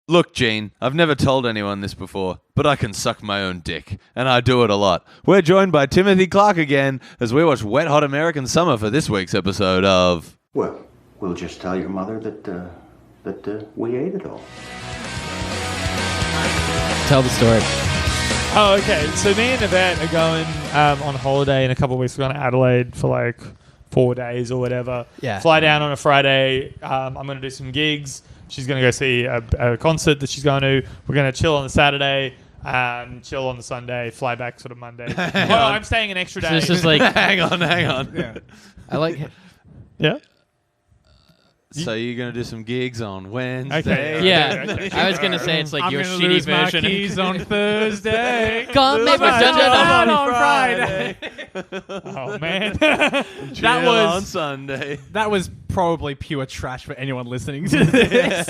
Look, Gene, I've never told anyone this before, but I can suck my own dick, and I do it a lot. We're joined by Timothy Clark again as we watch Wet Hot American Summer for this week's episode of... Well, we'll just tell your mother that we ate it all. Tell the story. Oh, okay. So me and Yvette are going on holiday in a couple of weeks. We're going to Adelaide for like 4 days or whatever. Yeah. Fly down on a Friday. I'm going to do some gigs. She's going to go see a concert that she's going to. We're going to chill on the Saturday, chill on the Sunday, fly back sort of Monday. Well, I'm staying an extra day. So it's just like... hang on. Yeah. I like... Yeah? So you're going to do some gigs on Wednesday? Okay. Yeah. Okay. I was going to say it's like I'm your gonna shitty lose my version. keys on Thursday. God, maybe on Friday. Oh, man. Chill That was- on Sunday. That was probably pure trash for anyone listening to this.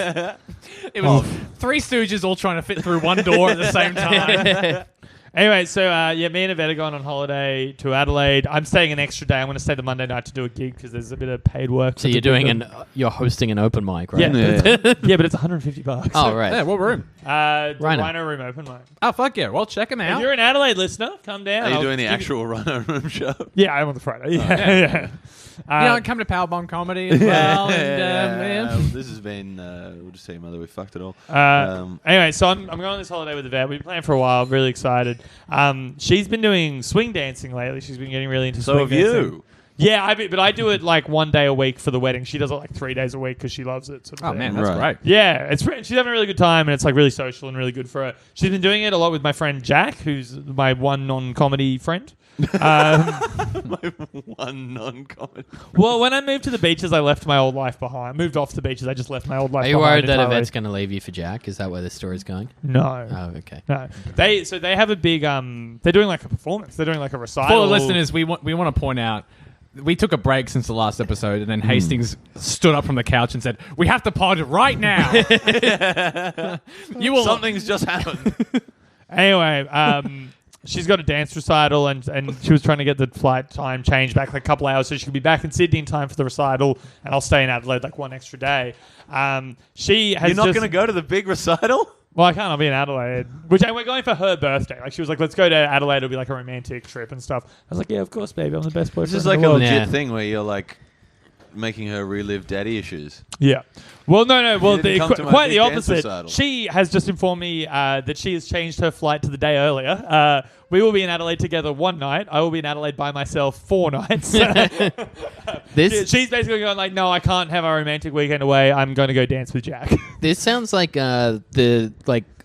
It was three stooges all trying to fit through one door at the same time. Anyway, so me and Yvette are going on holiday to Adelaide. I'm staying an extra day. I'm going to stay the Monday night to do a gig because there's a bit of paid work. So you're hosting an open mic, right? Yeah, yeah, but it's $150. Oh, right. Yeah, what room? The Rhino. Rhino Room open mic. Oh, fuck yeah. Well, check them If out. you're an Adelaide listener, come down. Are you I'll doing the give actual Rhino Room show? Yeah, I'm on the Friday. Yeah. Come to Powerbomb Comedy as well. And, This has been... we'll just tell your mother we fucked it all. Anyway, so I'm going on this holiday with Yvette. We've been playing for a while. Really excited. She's been doing swing dancing lately. She's been getting really into So swing have dancing. you. Yeah, but I do it like 1 day a week for the wedding. She does it like 3 days a week because she loves it. Sort of oh, thing. man, that's Right. great. Yeah, she's having a really good time, and it's like really social and really good for her. She's been doing it a lot with my friend Jack, who's my one non-comedy friend. My one non-comedy. Well, when I moved to the beaches, I left my old life behind. Moved off the beaches, I just left my old life Are you behind. worried that entirely. Yvette's going to leave you for Jack? Is that where the story's going? No. Oh, okay. No. They have a big they're doing like a performance. They're doing like a recital. For the listeners, we want to point out, we took a break since the last episode, and then Hastings stood up from the couch and said, "We have to pod right now." Something's just happened. Anyway, she's got a dance recital, and she was trying to get the flight time changed back like a couple hours so she could be back in Sydney in time for the recital, and I'll stay in Adelaide like one extra day. She has You're not going to go to the big recital? Well, I can't. I'll be in Adelaide. And we're going for her birthday. Like, she was like, let's go to Adelaide. It'll be like a romantic trip and stuff. I was like, yeah, of course, baby. I'm the best boyfriend This is in like the a world. legit Yeah. thing where you're like making her relive daddy issues. Yeah. Well, no. Well, didn't come to my quite big the dance opposite. recital. She has just informed me that she has changed her flight to the day earlier. We will be in Adelaide together one night. I will be in Adelaide by myself 4 nights. She's basically going like, no, I can't have our romantic weekend away. I'm going to go dance with Jack. This sounds like the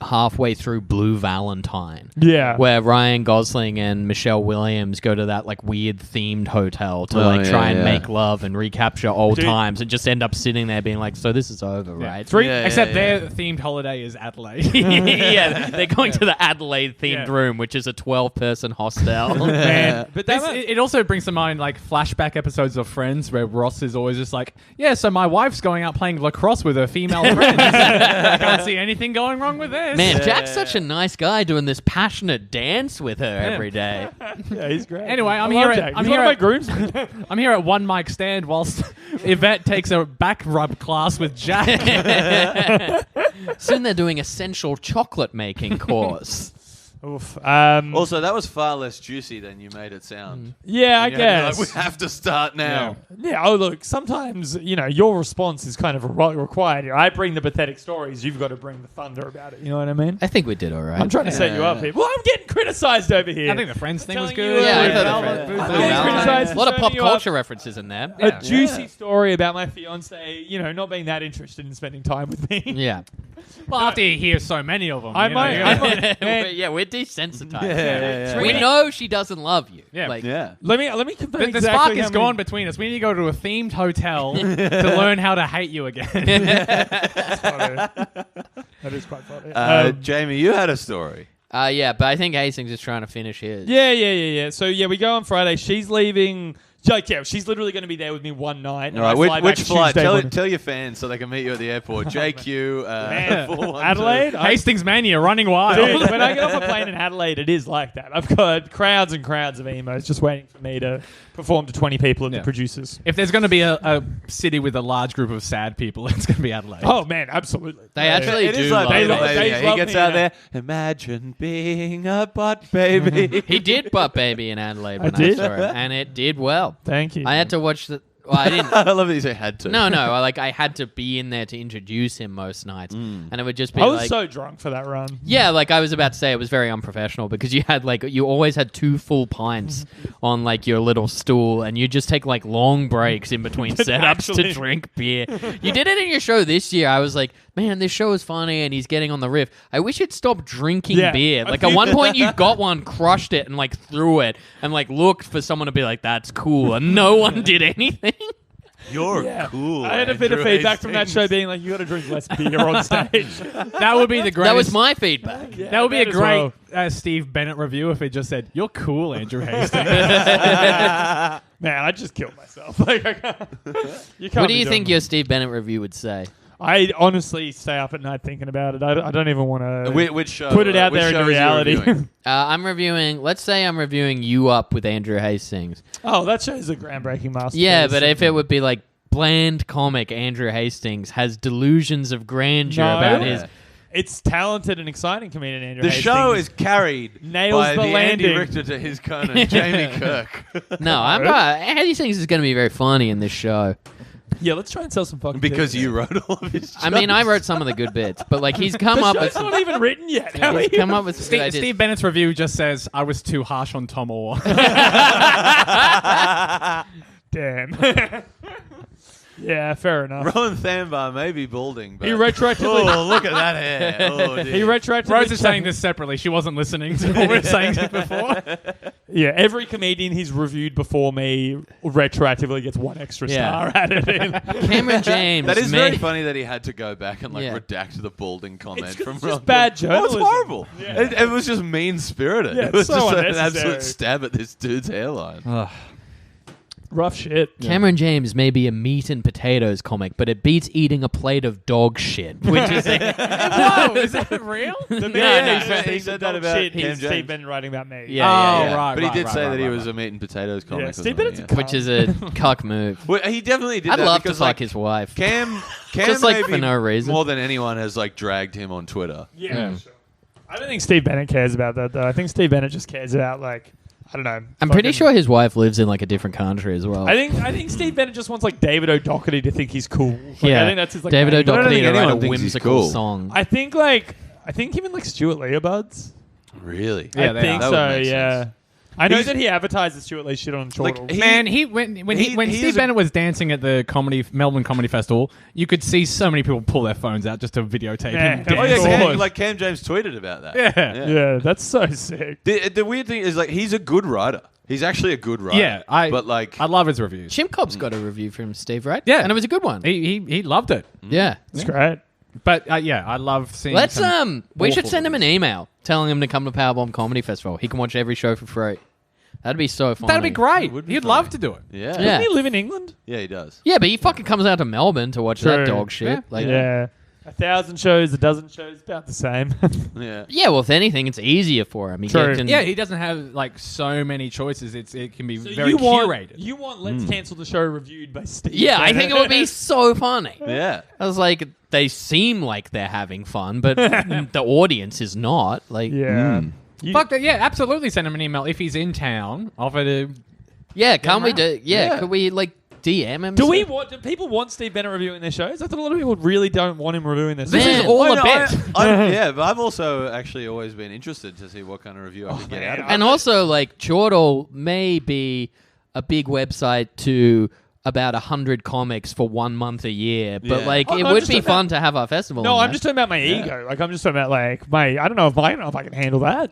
halfway through Blue Valentine. Yeah. Where Ryan Gosling and Michelle Williams go to that like weird themed hotel to try and make love and recapture old Dude. times and just end up sitting there being like, so this is over, right? Except their themed holiday is Adelaide. Yeah, they're going to the Adelaide themed Yeah. room, which is a 12-person hostel. Man. But It also brings to mind like flashback episodes of Friends where Ross is always just like, yeah, so my wife's going out playing lacrosse with her female friends. I can't see anything going wrong with this. Man, Jack's such a nice guy doing this passionate dance with her every day. yeah, he's great. Anyway, I'm I here love at- Jack. I'm He's here one of my at- groomsmen. I'm here at one mic stand whilst Yvette takes a back rub class with Jack. Soon they're doing essential chocolate making course. Oof. Also, that was far less juicy than you made it sound. Yeah, I You had to be guess. like, we have to start now. Yeah, oh, look, sometimes, your response is kind of required here. I bring the pathetic stories. You've got to bring the thunder about it. You know what I mean? I think we did all right. I'm trying to set you up here. Well, I'm getting criticized over here. I think the Friends thing was Telling good. you, Yeah, I Yeah, thought yeah, the yeah. Blue Yeah, Valentine. criticized A lot of for pop turning you culture up. references in there. A juicy story about my fiance, not being that interested in spending time with me. Yeah. Well, after you hear so many of them. I you know, might- you're I like- might- Man. Yeah, we're desensitized. Yeah. We know she doesn't love you. Yeah. Like, Yeah. Let me confirm The exactly spark how is many- gone between us. We need to go to a themed hotel to learn how to hate you again. That's funny. That is quite funny. Jamie, you had a story. yeah, but I think Hastings is trying to finish his. Yeah. So, we go on Friday. She's leaving she's literally going to be there with me one night. All right, which flight? Tell your fans so they can meet you at the airport. JQ, Adelaide? Hastings Mania running wild. Dude, when I get off a plane in Adelaide, it is like that. I've got crowds and crowds of emos just waiting for me to perform to 20 people and the producers. If there's going to be a city with a large group of sad people, it's going to be Adelaide. Oh, man, absolutely. They actually it do is like love Baby. it. He gets out there. Imagine being a butt baby. He did butt baby in Adelaide when I did? saw it, and it did well. Thank you. I had to watch the. Well, I didn't. I love that you say had to. No. I had to be in there to introduce him most nights, and it would just be I was like, so drunk for that run. yeah, like I was about to say, it was very unprofessional because you always had 2 full pints on like your little stool, and you just take like long breaks in between setups actually- to drink beer. You did it in your show this year. I was like, man, this show is funny, and he's getting on the riff. I wish he'd stop drinking beer. Like at one point, you got one, crushed it, and like threw it, and like looked for someone to be like, that's cool, and no one did anything. You're cool. I had a bit of feedback from that show being like, you got to drink less beer on stage. That would be the greatest. That was my feedback. That would be a as great well. Steve Bennett review if he just said, "You're cool, Andrew Hastings." Man, I just killed myself. Like, you can't What do be you doing think that. your Steve Bennett review would say? I honestly stay up at night thinking about it. I don't even want to Which show? put it out which there show into is he reality. reviewing? I'm reviewing. Let's say I'm reviewing You Up with Andrew Hastings. Oh, that show's a groundbreaking masterpiece. Yeah, but if it would be like bland comic Andrew Hastings has delusions of grandeur No. about his. It's talented and exciting comedian Andrew The Hastings. show is carried Nails by the Andy landing. Richter to his Conan, Jamie Kirk. No, Hastings is going to be very funny in this show. Yeah, let's try and sell some fucking Because tickets. you wrote all of his I mean, I jokes. wrote some of the good bits, but like he's come The up show's with some. not even written yet. How are He's you- come up with some good ideas. Steve Bennett's review just says, "I was too harsh on Tom Orr." Damn. Yeah, fair enough. Rowan Thambar may be balding, but He retroactively. oh, look at that hair! Oh, dear. He retroactively. Rose is saying this separately. She wasn't listening to what we were saying before. Yeah, every comedian he's reviewed before me retroactively gets one extra Yeah. star added in. Cameron James. That is may- very funny that he had to go back and like Yeah. redact the balding comment It's from just Rowan. bad Oh, journalism. it's horrible. Yeah. It was just mean spirited. Yeah, it was it's so just an unnecessary. absolute stab at this dude's hairline. Rough shit. Cameron James may be a meat and potatoes comic, but it beats eating a plate of dog shit, which is Whoa, is that real? The he said that about shit. Cam He's James. Steve Bennett writing about me. Yeah. Right, but he right, did right, say right, that he right, was right. a meat and potatoes comic. Yeah, or Steve something, Bennett's yeah. a cunt. which is a cuck move. Well, he definitely did I'd that love to because fuck like his wife. Cam Just, like, maybe for no reason. more than anyone has like dragged him on Twitter. Yeah, sure. I don't think Steve Bennett cares about that, though. I think Steve Bennett just cares about, like, I don't know. I'm pretty fucking- sure his wife lives in like a different country as well. I think Steve Bennett just wants, like, David O'Doherty to think he's cool. Like, yeah, I think that's his, like, David main- I don't O'Doherty think to write a anyone thinks he's whimsical cool. song. I think even, like, Stuart Lee are buds. Really? Yeah, I they think are. That so, would make yeah. sense. I know He's- that he advertised the Stuart Lee shit on Chortle. Like, Man, when he Steve is a- Bennett was dancing at the Melbourne Comedy Festival, you could see so many people pull their phones out just to videotape Yeah. him Oh, Oh yeah, dancing. Sword. Cam James tweeted about that. Yeah. yeah, that's so sick. The weird thing is like he's a good writer. He's actually a good writer. Yeah, but like I love his reviews. Chimcop's got a review from Steve, right? Yeah. and it was a good one. He loved it. Yeah. It's great. But yeah, I love seeing. Let's some we should awful send him an reviews. email telling him to come to Powerbomb Comedy Festival. He can watch every show for free. That'd be so fun. That'd be great. would be He'd funny. love to do it. yeah. Yeah. Doesn't he live in England? Yeah, he does. Yeah, but he fucking comes out to Melbourne to watch that True. dog shit. Yeah. Like, Yeah. 1,000 shows, a dozen shows, about the same. Yeah. yeah, well, if anything, it's easier for him. He True. can, Yeah, he doesn't have like so many choices. It can be very you want, curated. You want Let's Cancel the Show reviewed by Steve. Yeah, I think it would be Bennett. so funny. Yeah. I was like, they seem like they're having fun, but the audience is not. Like, Yeah. You- Fuck that. Yeah, absolutely. Send him an email if he's in town. Offer to. yeah, can't we do? Yeah, Yeah. could we like DM him? Do people want Steve Bennett reviewing their shows? I thought a lot of people really don't want him reviewing their shows. Man. This is all I a know, bit. yeah, but I've also actually always been interested to see what kind of review I could get out of it. And also, like, Chortle may be a big website to about 100 comics for 1 month a year, but Yeah. like, Oh, it no, I'm would just be talking fun to have our festival. No, on I'm that. just talking about my ego. Like, I'm just talking about, like, I don't know if I can handle that.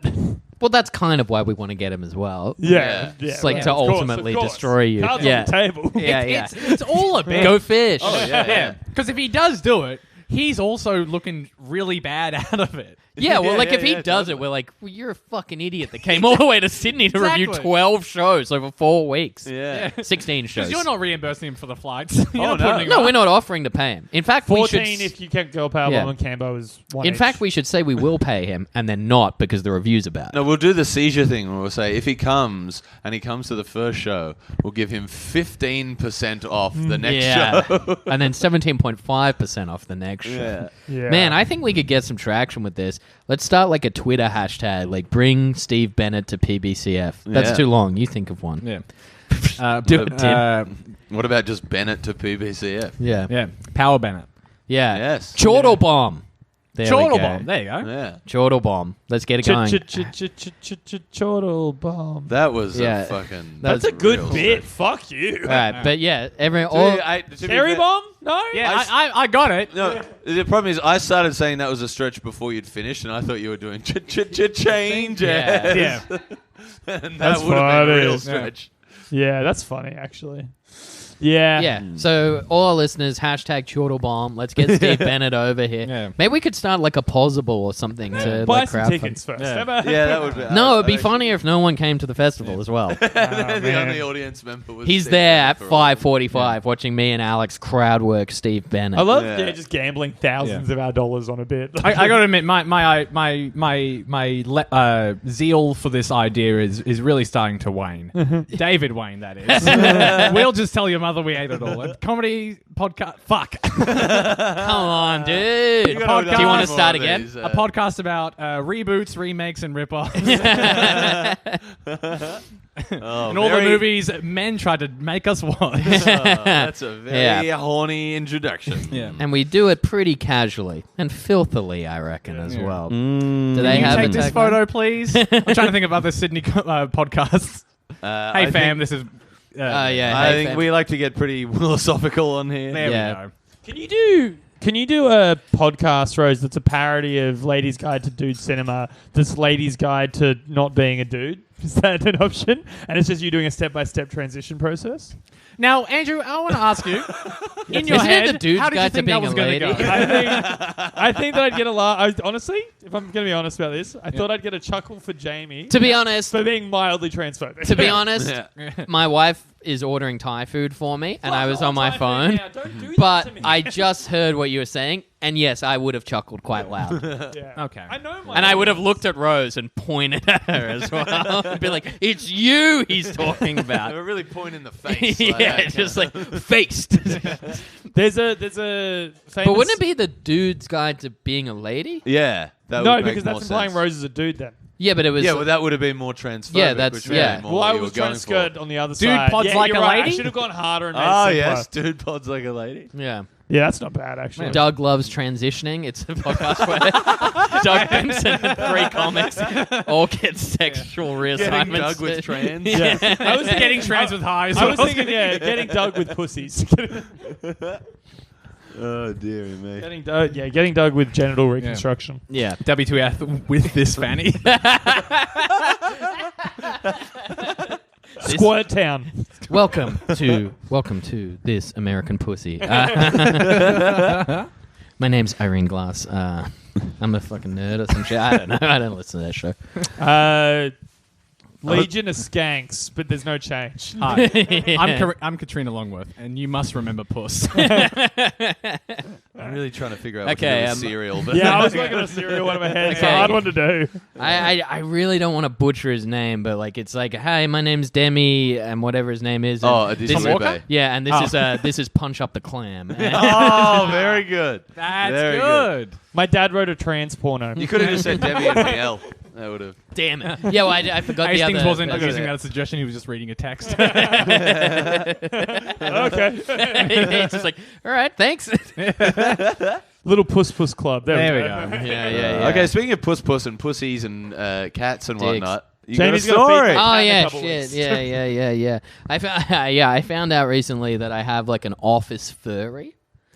Well, that's kind of why we want to get him as well. Yeah. It's like right. to Of course, ultimately of course. destroy you. Cards Yeah. on the table. Yeah, yeah. It's all a bit. Go fish. Oh, yeah. Yeah, because if he does do it, he's also looking really bad out of it. Yeah, well, like, if he does totally. it, we're like, well, you're a fucking idiot that came all the way to Sydney to review Exactly. 12 shows over 4 weeks. Yeah. 16 shows. Because you're not reimbursing him for the flights. You're not no. putting him No, up. we're not offering to pay him. In fact, 14 we should... if you count Girl Power Yeah. Bomb and Cambo is 1 In each. fact, we should say we will pay him and then not because the review's are bad. No, we'll do the seizure thing where we'll say if he comes and he comes to the first show, we'll give him 15% off the next show. And then 17.5% off the next show. Yeah. Yeah. Man, I think we could get some traction with this. Let's start like a Twitter hashtag, like bring Steve Bennett to PBCF. That's Yeah. too long. You think of one. Yeah. Do it, Tim. What about just Bennett to PBCF? Yeah. Yeah. Power Bennett. Yeah. Yes. Chortle bomb. There we Chortle go. bomb. There you go. Yeah. Chortle bomb. Let's get it going. Chortle Bomb. That was Yeah. a fucking... That's a real good stretch. bit. Fuck you. All right, but yeah, Dude, all, to be Cherry fair- Bomb? No? Yeah, I got it. No, the problem is I started saying that was a stretch before you'd finished, and I thought you were doing changes. Yeah. Yeah. And that That's would have been a funny. real Yeah. stretch. Yeah, that's funny, actually. Yeah. yeah. So all our listeners, hashtag Chortle bomb. Let's get Steve Bennett over here. Yeah. Maybe we could start like a possible or something to Buy like some crowdfund. tickets first. Yeah. Yeah, that would be... No, it'd be funnier if no one came to the festival as well. The man. only audience member was... He's Steve there Bennett at for all of them. 5:45 watching me and Alex crowd work Steve Bennett. I love Yeah. just gambling thousands of our dollars on a bit. I got to admit, my zeal for this idea is really starting to wane. David Wayne, that is. We'll just tell your mother we ate it all. A comedy podcast. Fuck. Come on, dude. You gotta Do you want to more start of again? these, A podcast about reboots, remakes, and rip-offs. Oh, and all the very- movies men tried to make us watch. Oh, that's a very Yeah. horny introduction. Yeah. And we do it pretty casually and filthily, I reckon, as Yeah. well. Mm. Do they Can you have take a this tagline? photo, please? I'm trying to think of other Sydney podcasts. Hey, I fam, think- this is... yeah. I hey, think fam. we like to get pretty philosophical on here. There Yeah. we go. Can you do a podcast, Rose, that's a parody of Ladies Guide to Dude Cinema, that's Ladies Guide to Not Being a Dude? Is that an option? And it's just you doing a step-by-step transition process? Now, Andrew, I want to ask you, in your Isn't it head, the dude's how did you guide to think that being was a going to lady? go? I think that I'd get a laugh. Honestly, if I'm going to be honest about this, I thought I'd get a chuckle for Jamie To be honest, for being mildly transphobic. to be honest, Yeah. my wife is ordering Thai food for me, and I was on my phone. Don't do that But to me. I just heard what you were saying, and yes, I would have chuckled quite loud. Yeah. Okay. I know my And I would have looked at Rose and pointed at her as well. And be like, it's you he's talking They about. were really pointing the face. Yeah, like that. just like faced. There's a famous... But wouldn't it be the dude's guide to being a lady? Yeah. That No, would make because more that's implying sense. Rose is a dude then. Yeah, but it was. Yeah, well, that would have been more transphobic. Yeah, that's- which would have yeah. been more Well, what I you were was trying going to skirt for. on the other Dude side. pods yeah, like you're a right. lady? I should have gone harder and made Oh, it yes. simpler. Dude pods like a lady. Yeah. Yeah, that's not bad, actually. Doug loves transitioning. It's a podcast where Doug Benson and 3 comics all get sexual Getting reassignments. Doug with trans. Yeah. I was Getting trans with highs. I was thinking, yeah, getting Doug with pussies. Oh, dearie me. getting Doug with genital reconstruction. Yeah. WTF with this fanny. Squirt Town. Welcome to this American pussy. My name's Irene Glass. I'm a fucking nerd or some shit. I don't know. I don't listen to that show. Legion of Skanks, but there's no change. Hi. I'm Katrina Longworth, and you must remember Puss. I'm really trying to figure out what Okay, to do with cereal. But Yeah, I was looking at a cereal one of my head. It's a Okay. hard one to do. I really don't want to butcher his name, but like it's like, hi, my name's Demi, and whatever his name is. Oh, and Addition this- Rebay. Yeah, and this is Punch Up the Clam. Oh, very good. That's Very good. My dad wrote a trans porno. You could have just said Debbie and Miel. That would have. Damn it. Yeah, well, I forgot Hastings the other. wasn't Okay. using that as a suggestion. He was just reading a text. Okay. It's just like, all right, thanks. Little Puss Puss Club. There we go. Yeah. Okay, speaking of puss and pussies and cats and Dicks. whatnot, you Jamie's got a got a story. feedback. Oh Had a yeah, couple shit. weeks. Yeah. I found out recently that I have like an office furry.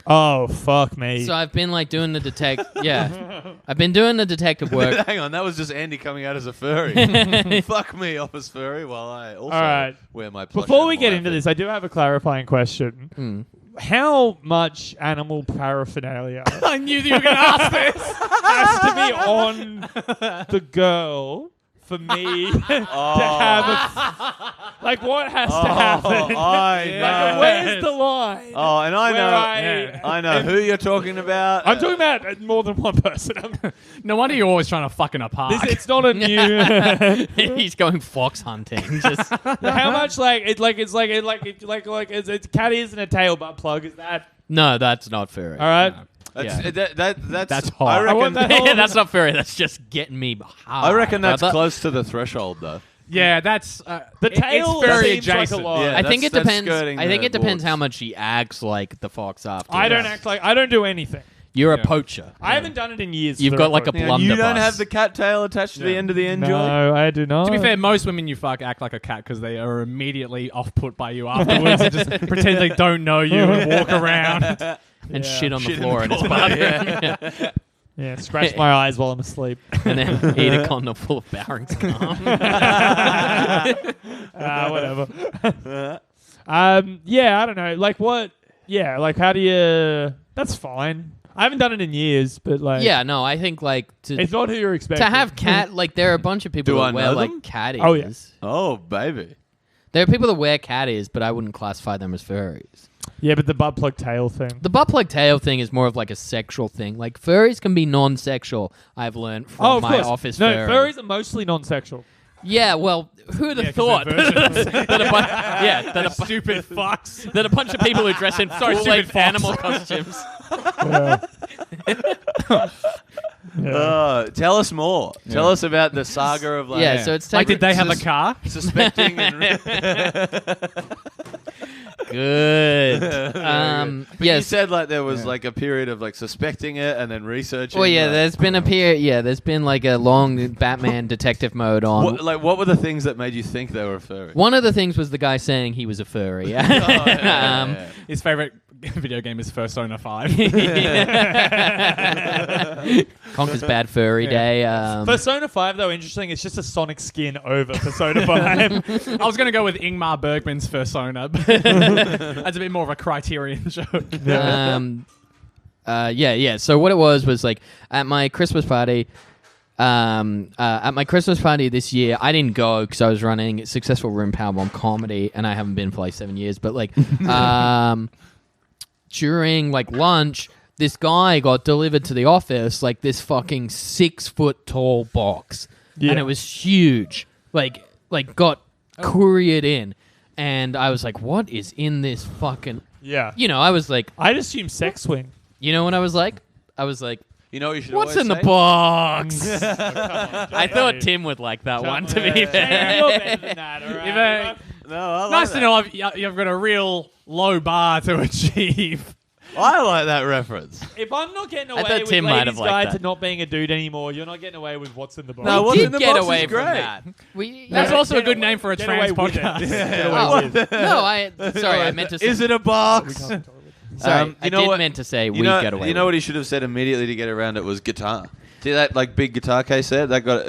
Oh, fuck me. So I've been like doing the I've been doing the detective work. Hang on, that was just Andy coming out as a furry. Fuck me, office furry, while I also All right. wear my plush Before we animal get into outfit. this, I do have a clarifying question. how much animal paraphernalia I knew you were going to ask this. has to be on the girl for me to have like what has to happen? I know. Like, where's the line? Oh, and I where know. I know who you're talking about. I'm talking about more than one person. No wonder you're always trying to fucking apart. It's not a new. He's going fox hunting. Just How much it's cat ears and a tail butt plug? Is that no, that's not furry. all right? That's hot. I I reckon. want that whole- Yeah, that's not furry. That's just getting me hard. I reckon that's brother. close to the threshold, though. Yeah, that's The tail It's very seems like a adjacent. lot. Yeah. I think it that's depends. skirting I think the it depends boards. how much he acts like the fox after. I don't act like I don't do anything. You're Yeah. a poacher. I haven't done it in years. You've for got the like a record. blunderbuss. You don't have the cat tail attached to the end of the end joint? No, I do not. To be fair, most women you fuck act like a cat because they are immediately off-put by you afterwards and just pretend they don't know you and walk around. and Yeah. shit on the Shit in floor in the his corner, bathroom. Yeah, scratch my eyes while I'm asleep. And then eat a condom full of Barron's gum. Whatever. Yeah, I don't know. Like what? Yeah, like how do you? That's fine. I haven't done it in years, but like, Yeah, no, I think like it's not who you're to expecting. have cat like there are a bunch of people Do that I wear know like them? cat ears. Oh, yeah. Oh, baby. There are people that wear cat ears, but I wouldn't classify them as furries. Yeah, but the butt plug tail thing. The butt plug tail thing is more of like a sexual thing. Like furries can be non-sexual. I've learned from Oh, of my course. office. No, furry. furries are mostly non-sexual. Yeah, well, who'd have thought that a stupid fucks that a bunch of people who dress in stupid animal costumes. Tell us more. Tell us about the saga of like. Yeah, so it's Like, did they have a Sus- car? Suspecting and. Good. But you said like there was like a period of like suspecting it and then researching. Well, yeah, like, there's been a period. Yeah, there's been like a long Batman detective mode on. what were the things that made you think they were furry? One of the things was the guy saying he was a furry. Yeah. His favorite video game is Persona 5. Conker's Bad Furry Day. Persona 5, though, interesting. It's just a Sonic skin over Persona 5. I was going to go with Ingmar Bergman's Persona, but that's a bit more of a Criterion show. Yeah. So what it was like at my Christmas party. At my Christmas party this year, I didn't go because I was running Successful Room Powerbomb Comedy, and I haven't been for like 7 years. But like, during like lunch, this guy got delivered to the office like this fucking 6 foot tall box, and it was huge. Like got couriered in, and I was like, "What is in this fucking?" Yeah. You know, I was like, I'd assume sex swing. you know what I was like? I was like, You know what you should what's always in the say? box? I I thought Tim would like that one, to be You're fair. better than that, all right? If a- No, I like nice that. to know you've got a real low bar to achieve. I like that reference. If I'm not getting away thought with Tim might Ladies have liked Guide that. to not being a dude anymore, you're not getting away with what's in the box. No, what's We in the did get box is away from great. that. That's Get- also a get good away- name for a get trans away with it. podcast. Get away Oh, with it. no, I meant to say. Is it a box? Sorry, You I know did what- meant to say You we know, get away. you know with what he should have said immediately to get around it was guitar. See that like big guitar case there? That got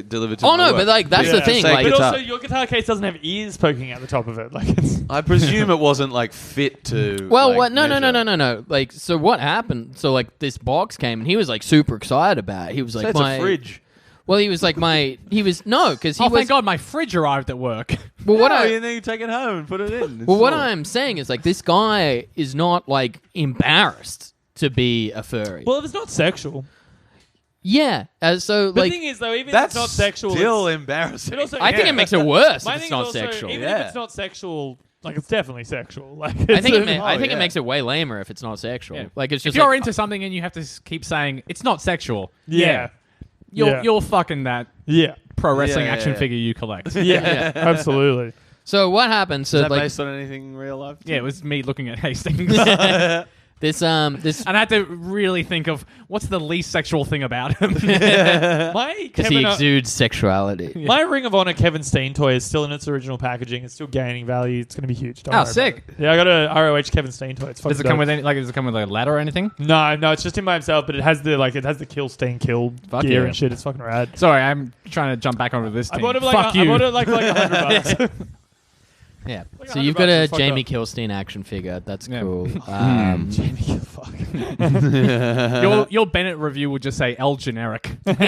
delivered to Oh my no, work. but like that's Yeah, the thing. say Like, But guitar. also, your guitar case doesn't have ears poking out the top of it. Like it's. I presume it wasn't like fit to. well, like, what? No. measure. Like, so what happened? So like this box came, and he was like super excited about it. He was like, Say it's my a fridge. Well, he was like my. He was no, because he Oh, was. thank God my fridge arrived at work. Well, what No, I. and then you take it home and put it in. Well, what I'm saying is like this guy is not like embarrassed to be a furry. Well, if it's not sexual. Yeah. So The like, thing is, though, even if That's it's not sexual, still it's- embarrassing. But also, I think yeah. it makes it worse My if it's thing is not also, sexual. Even Yeah. if it's not sexual, like it's definitely sexual. Like I think it. Oh, I think yeah. it makes it way lamer if it's not sexual. Yeah. Like it's If just you're like, into something and you have to keep saying it's not sexual, yeah, you're fucking that yeah, pro wrestling Yeah, action yeah. figure you collect. yeah, absolutely. So what happened? So Is that like based on anything in real life? Yeah, it was me looking at Hastings. this And I had to really think of what's the least sexual thing about him. My because he Kevin, exudes sexuality. my Ring of Honor Kevin Steen toy is still in its original packaging. It's still gaining value. It's going to be huge. Don't Oh, worry about sick. it. Yeah, I got a ROH Kevin Steen toy. It's fucking Does it come dope. with any? Like, does it come with a ladder or anything? No, it's just him by himself, but it has the kill Steen kill Fuck gear yeah. and shit. It's fucking rad. Sorry, I'm trying to jump back onto this I thing. bought it for Fuck I you. bought it like $100. Yeah. Like So you've got $100 a is fucked Jamie up. Kilstein action figure. That's Yeah. cool. Jamie, fuck. Your Bennett review will just say L generic. It's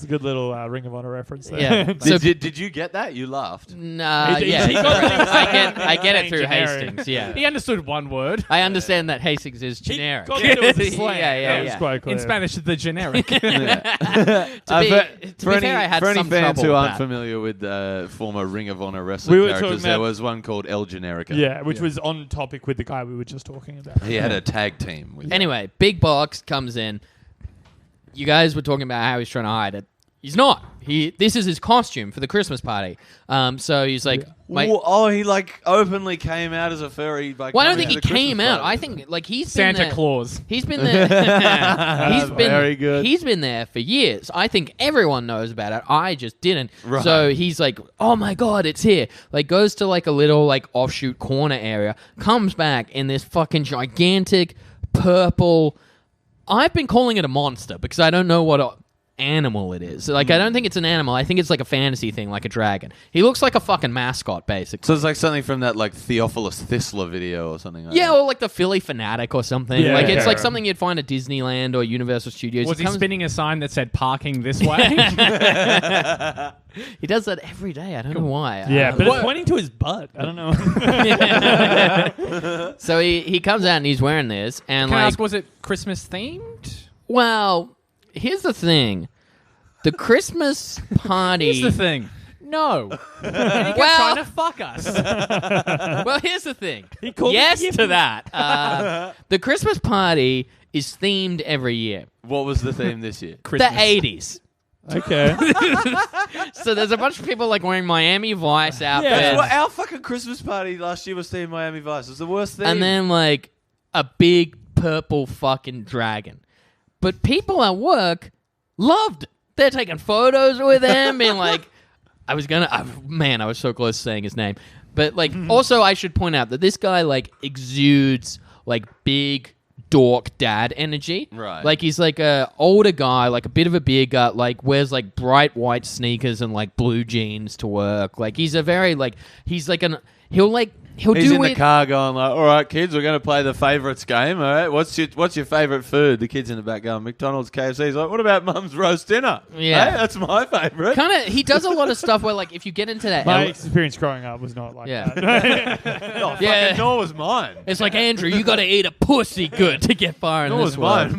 a good little Ring of Honor reference there. Yeah. So Did you get that? You laughed. Nah, He yeah. got I get it through generic. Hastings. Yeah. He understood one word. I understand that Hastings is generic. Got it with the slang. Yeah. That was quite clear. In Spanish, the generic. To be For fair, I had any some fans trouble who with aren't that. familiar with Former Ring of Honor wrestling We were talking characters, there about- was one called El Generica. Yeah, which was on topic with the guy we were just talking about. He had a tag team with Anyway, Big Box comes in. You guys were talking about how he's trying to hide it. He's not. This is his costume for the Christmas party. So he's like, he like openly came out as a furry. By well, I don't coming think to he the came Christmas out. party. I think like he's been Santa there. Claus. He's been there. Very good. He's been there for years. I think everyone knows about it. I just didn't. Right. So he's like, "Oh my god, it's here!" Like goes to like a little like offshoot corner area. Comes back in this fucking gigantic purple. I've been calling it a monster because I don't know what animal it is. Like I don't think it's an animal. I think it's like a fantasy thing, like a dragon. He looks like a fucking mascot, basically. So it's like something from that like Theophilus Thistler video or something. Like Yeah, that. or like the Philly Fanatic or something. Yeah, like it's yeah. like something you'd find at Disneyland or Universal Studios. Was he comes- spinning a sign that said parking this way? He does that every day. I don't know why. Yeah, but What- it's pointing to his butt. I don't know. So he comes out and he's wearing this, and Can I like, ask, was it Christmas themed? well, here's the thing: the Christmas party. Here's the thing. No. He kept Well- trying to fuck us. Well, here's the thing. called Yes it to that. The Christmas party is themed every year. What was the theme this year? Christmas. The 80s. Okay. So there's a bunch of people like wearing Miami Vice outfits. Yeah. Well, our fucking Christmas party last year was themed Miami Vice. It was the worst thing. And then like a big purple fucking dragon. But people at work loved it. They're taking photos with him and like I was so close to saying his name. But like also I should point out that this guy like exudes like big dork dad energy. Right. Like he's like a older guy, like a bit of a beer gut, like wears like bright white sneakers and like blue jeans to work. Like he's a very like he's like an he'll He's do in the it. car going like, "All right, kids, we're going to play the favourites game. All right, what's your favourite food?" The kids in the back going, "McDonald's, KFC." He's like, "What about Mum's roast dinner?" Yeah. Hey, that's my favourite. Kind of he does a lot of stuff where like if you get into that My experience growing up was not like Yeah. that. Oh, Yeah. fucking nor was mine. it's like Andrew, you got to eat a pussy good to get far in Nor this was world.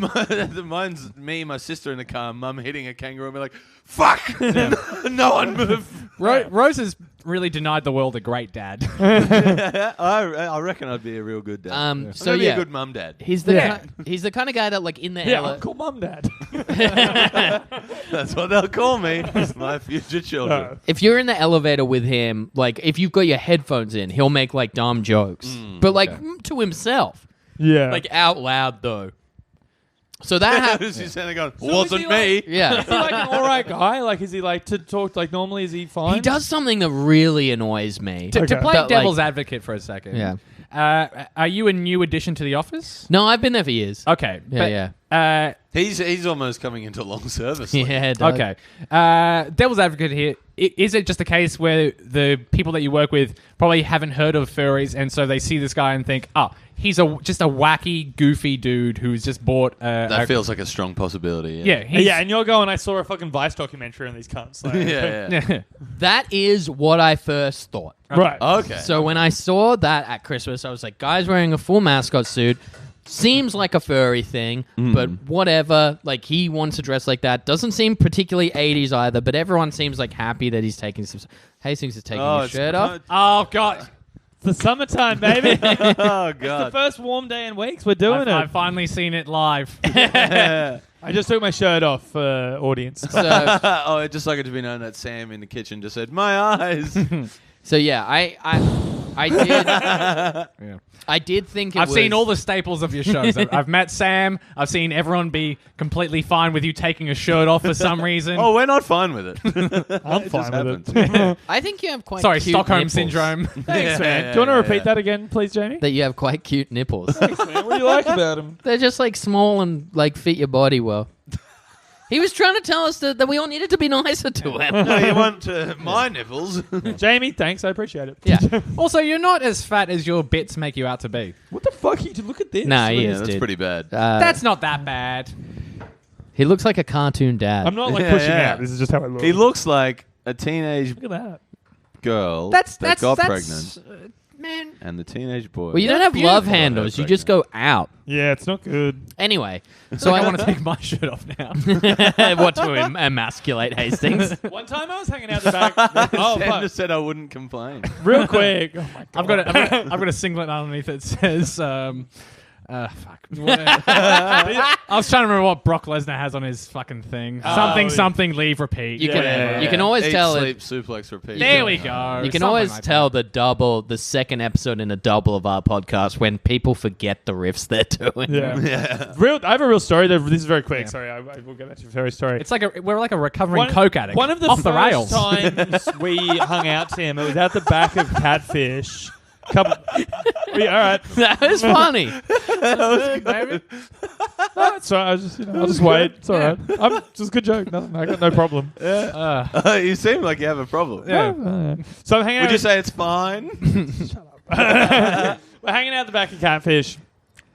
mine. Mine's me, my sister in the car, Mum hitting a kangaroo and be like, "Fuck!" No one move. Rose has really denied the world a great dad. I reckon I'd be a real good dad. So So be yeah, a good mum dad. he's the Yeah. he's the kind of guy that like in the Yeah, Uncle Mum Dad. That's what they'll call me. My future children. if you're in the elevator with him, like if you've got your headphones in, he'll make like dumb jokes, but like to himself, Yeah. like out loud though. So that happens. She's standing going, is "Wasn't he me." Is he Yeah, like an alright guy? Like, is he like to talk like normally? Is he fine? he does something that really annoys me. To Okay. play But, like- devil's advocate for a second. Yeah. Are you a new addition to the office? No, I've been there for years. Okay. Yeah, yeah. He's almost coming into long service. Yeah, Doug. Okay. Devil's advocate here. Is it just a case where the people that you work with probably haven't heard of furries, and so they see this guy and think, "Oh, he's just a wacky, goofy dude who's just bought That feels like a strong possibility. yeah, he's, Yeah, and you're going. I saw a fucking Vice documentary on these cunts. Like, yeah. That is what I first thought. Right. Okay. So when I saw that at Christmas, I was like, guys wearing a full mascot suit. Seems like a furry thing, but whatever. Like, he wants to dress like that. Doesn't seem particularly 80s either, but everyone seems like happy that he's taking some... Hastings is taking his shirt off. Oh God! It's the summertime, baby. Oh The god. first warm day in weeks. We're doing I've it. finally seen it live. I just took my shirt off, audience. So, Oh, I'd just like it to be known that Sam in the kitchen just said, "My eyes." so yeah, I did... Yeah. I did think it I've was... seen all the staples of your shows. I've met Sam. I've seen everyone be completely fine with you taking a shirt off for some reason. Oh, we're not fine with it. I'm It fine just with happens. it. I think you have quite Sorry, cute Stockholm nipples. syndrome. Thanks, man. Yeah, Do you want to yeah, repeat yeah. that again, please, Jamie? That you have quite cute nipples. Thanks, man. What do you like about them? They're just like small and like fit your body well. He was trying to tell us that we all needed to be nicer to him. No, you want my nipples. Jamie, thanks. I appreciate it. Yeah. Also, you're not as fat as your bits make you out to be. What the fuck? You look at this. Nah, he Yeah, is, that's dude. pretty bad. That's not that bad. He looks like a cartoon dad. I'm not like Yeah, pushing yeah. out. This is just how I look. He looks like a teenage Look at that. girl That's that got pregnant, man. and the teenage boy. Well, you don't have Beautiful. love handles. You just go out. Yeah, it's not good. Anyway, So I want to take my shirt off now. what to emasculate Hastings? One time I was hanging out the back. Sandra fuck. said I wouldn't complain. Real quick. Oh my God. I've got a singlet underneath that says fuck. I was trying to remember what Brock Lesnar has on his fucking thing. Something, leave, repeat. You can always Eat, tell sleep, suplex, repeat. There we go. You can Something always like tell the second episode in a double of our podcast when people forget the riffs they're doing. Yeah. I have a real story. This is very quick. Sorry, I will get back to your very story. It's like we're like a recovering coke addict. One of the off the rails. first times we hung out, Tim, it was at the back of Catfish. All right. That was funny. Baby. So I was just, I'll just wait. It's all right. I'm just a good joke. Nothing. I got no problem. You seem like you have a problem. Yeah. So I'm hanging out. Would you say it's fine? We're hanging out at the back of Catfish,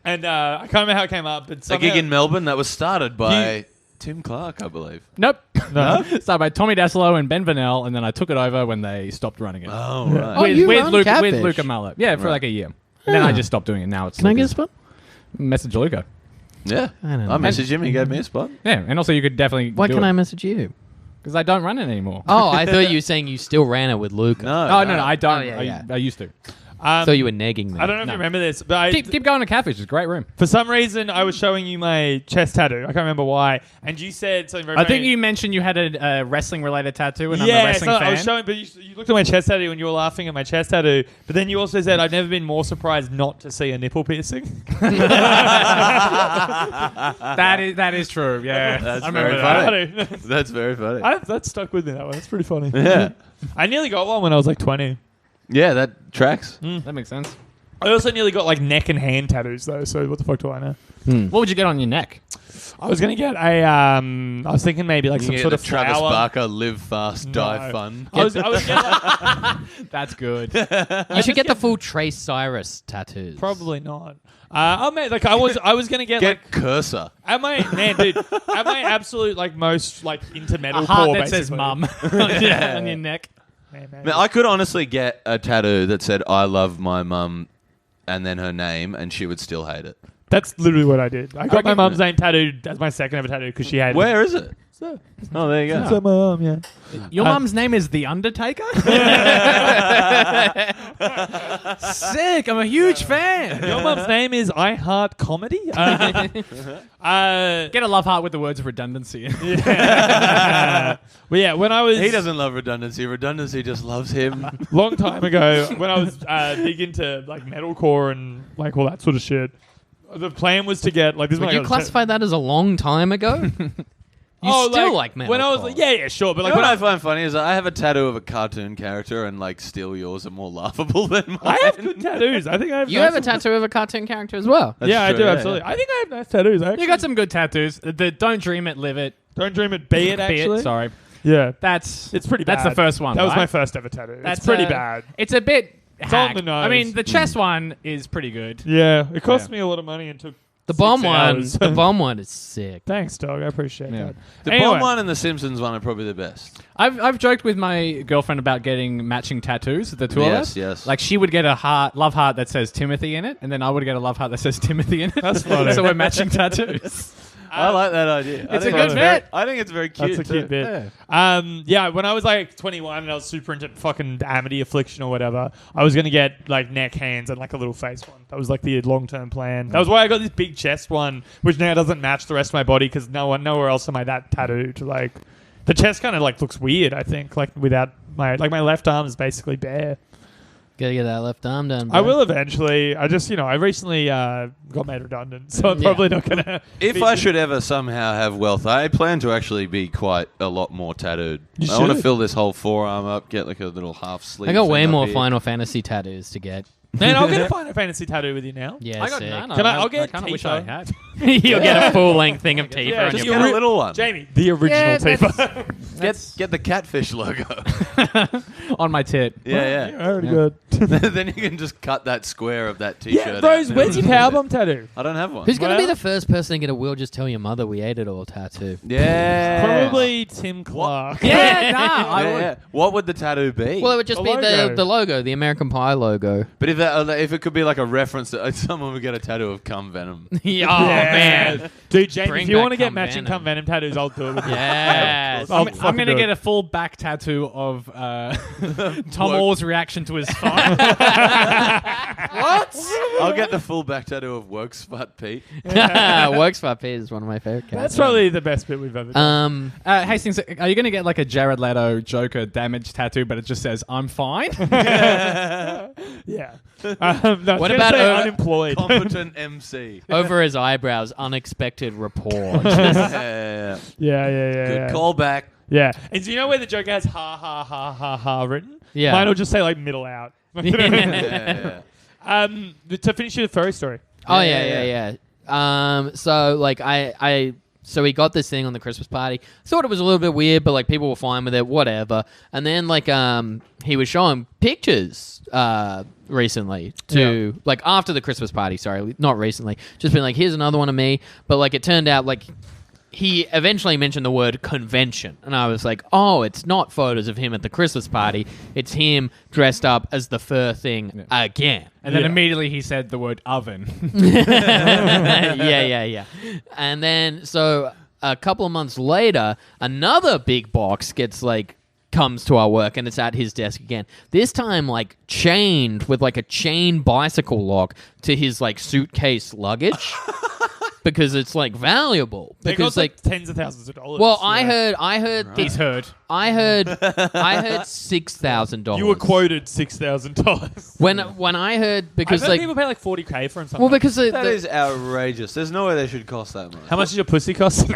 and I can't remember how it came up, but A somehow, gig in Melbourne that was started by Tim Clark, I believe. Nope. No? Started by Tommy Daslow and Ben Vanel, and then I took it over when they stopped running it. Oh, right. Oh, you run with Catfish? Luca Mullet. Yeah, for Right. like a year. And then I just stopped doing it. Now it's Can I get a Luca's. spot? Message Luca. Yeah. I don't know. I messaged him. He gave me a spot. Yeah, and also you could definitely Why can't I message you? Because I don't run it anymore. Oh, I thought you were saying you still ran it with Luca. No. Oh, no, I don't. Oh, yeah. I used to. So you were negging me. I don't know if you remember this, but Keep going to Catfish. It's a great room. for some reason I was showing you my chest tattoo. I can't remember why, and you said something very. I think funny. you mentioned you had a wrestling-related tattoo, and I'm a Yeah, wrestling so fan. I was showing, but you looked at my chest tattoo and you were laughing at my chest tattoo. But then you also said I'd never been more surprised not to see a nipple piercing. That is true. Yeah, That's I remember very that. funny. That's very funny. That stuck with me. That one. That's pretty funny. Yeah. I nearly got one when I was like 20. Yeah, that tracks. That makes sense. I also nearly got like neck and hand tattoos though. So what the fuck do I know? What would you get on your neck? I was gonna get a. I was thinking maybe like You some get sort the of Travis flower. Barker live fast, die No. fun. I was getting like, That's good. You should get the full Trace Cyrus tattoos. probably not. I mean, like I was gonna get Get like cursor. at my absolute like most like into A metalcore. heart that says basically. "mum" on your neck. Man. Man, I could honestly get a tattoo that said "I love my mum," and then her name, and she would still hate it. That's literally what I did. I got my reckon- mum's name tattooed as my second ever tattoo because she hated Where is it? So, Oh, there you go. so my mum, yeah. Your mum's name is The Undertaker? Sick. I'm a huge fan. Your mum's name is I Heart Comedy. Get a love heart with the words of redundancy. Well, yeah, when I was He doesn't love redundancy. Redundancy just loves him. long time ago, when I was big into like metalcore and like all that sort of shit, the plan was to get like this. Would you classify that as a long time ago? You still like metalcore. When I was like, yeah, sure, but like Like when what I find funny is I have a tattoo of a cartoon character, and like still yours are more laughable than mine. I have good tattoos. I think I have. You have a tattoo of a cartoon character as well. That's Yeah, I true, do absolutely. I think I have nice tattoos. Actually. You got some good tattoos. The Don't Dream It, Live It. Don't dream it, be it. Actually, Sorry. yeah, It's pretty bad. That's the first one. That was right? my first ever tattoo. That's It's pretty bad. It's a bit on hack. the nose. I mean, the chest one is pretty good. Yeah, it cost Yeah. me a lot of money and took The bomb 6 one. hours. The bomb one is sick. Thanks, dog. I appreciate Yeah. that. The Anyway. Bomb one and the Simpsons one are probably the best. I've joked with my girlfriend about getting matching tattoos, the two of Yes, us. yes. Like she would get a love heart that says Timothy in it, and then I would get a love heart that says Timothy in it. That's funny. So we're matching tattoos. I like that idea. It's a good bet. I think it's very cute. That's a cute too. bit. Yeah, when I was like 21 and I was super into fucking Amity Affliction or whatever, I was going to get like neck, hands, and like a little face one. That was like the long-term plan. That was why I got this big chest one, which now doesn't match the rest of my body because nowhere else am I that tattooed. Like, the chest kind of like looks weird, I think, like without my left arm is basically bare. Gotta get that left arm done. Bro. I will eventually. I just, I recently got made redundant, so I'm probably not going to. If I should ever somehow have wealth, I plan to actually be quite a lot more tattooed. You I want to should. fill this whole forearm up, get like a little half sleeve. I got way thing up more here. Final Fantasy tattoos to get. Man, I'll get a Final Fantasy tattoo with you now. Yeah, I got sick. none. I'll get I kind of wish I Tifa. had. You'll get a full-length thing of Tifa Yeah, on Just your get a little one. Jamie, the original Tifa. Get the catfish logo. On my tit. Yeah. Very good. Then you can just cut that square of that t-shirt. Yeah, Rose, out. where's your powerbomb tattoo? I don't have one. Who's going to be Well- the first person to get a "We'll just tell your mother we ate it all" tattoo? Yeah. Probably Tim Clark. Yeah, nah, I would. Yeah. What would the tattoo be? Well, it would just The be logo. the logo, the American Pie logo. but if it could be like a reference to someone would get a tattoo of cum venom. Yeah, oh, man. Dude, Jamie, Bring if you back want to get Cum matching Venom. Cum Venom tattoos, I'll do it with you. Yes. I'll I'm fucking going to do get it. a full back tattoo of Tom Orr's reaction to his fart. What? I'll get the full back tattoo of Work Spot Pete. Works for Pete is one of my favorite characters. That's probably the best bit we've ever done. Hastings, are you going to get like a Jared Leto Joker damage tattoo, but it just says, "I'm fine"? Yeah. No, What it's about gonna say a- unemployed? Competent MC. Over his eyebrows, unexpected report. Yeah. Yeah. Good callback. Yeah. And do you know where the Joker has ha ha ha ha ha written? Yeah. Mine will just say like middle out. Yeah. To finish your furry story. Oh yeah. So like so we got this thing on the Christmas party. Thought it was a little bit weird, but like people were fine with it, whatever. And then like he was showing pictures recently to like after the Christmas party, sorry, not recently. Just been like, here's another one of me. But like it turned out like he eventually mentioned the word convention. And I was like, oh, it's not photos of him at the Christmas party. It's him dressed up as the fur thing again. And then Yeah. immediately he said the word oven. yeah. And then, so a couple of months later, another big box comes to our work, and it's at his desk again. This time, like, chained with, like, a chain bicycle lock to his, like, suitcase luggage. Because it's, like, valuable. They Because, cost like tens of thousands of dollars. well, Yeah. I heard He's heard. I heard $6,000. You were quoted $6,000. when I heard, because I've heard like, people pay like $40K for him. well, because That is outrageous. There's no way they should cost that much. How much does your pussy cost?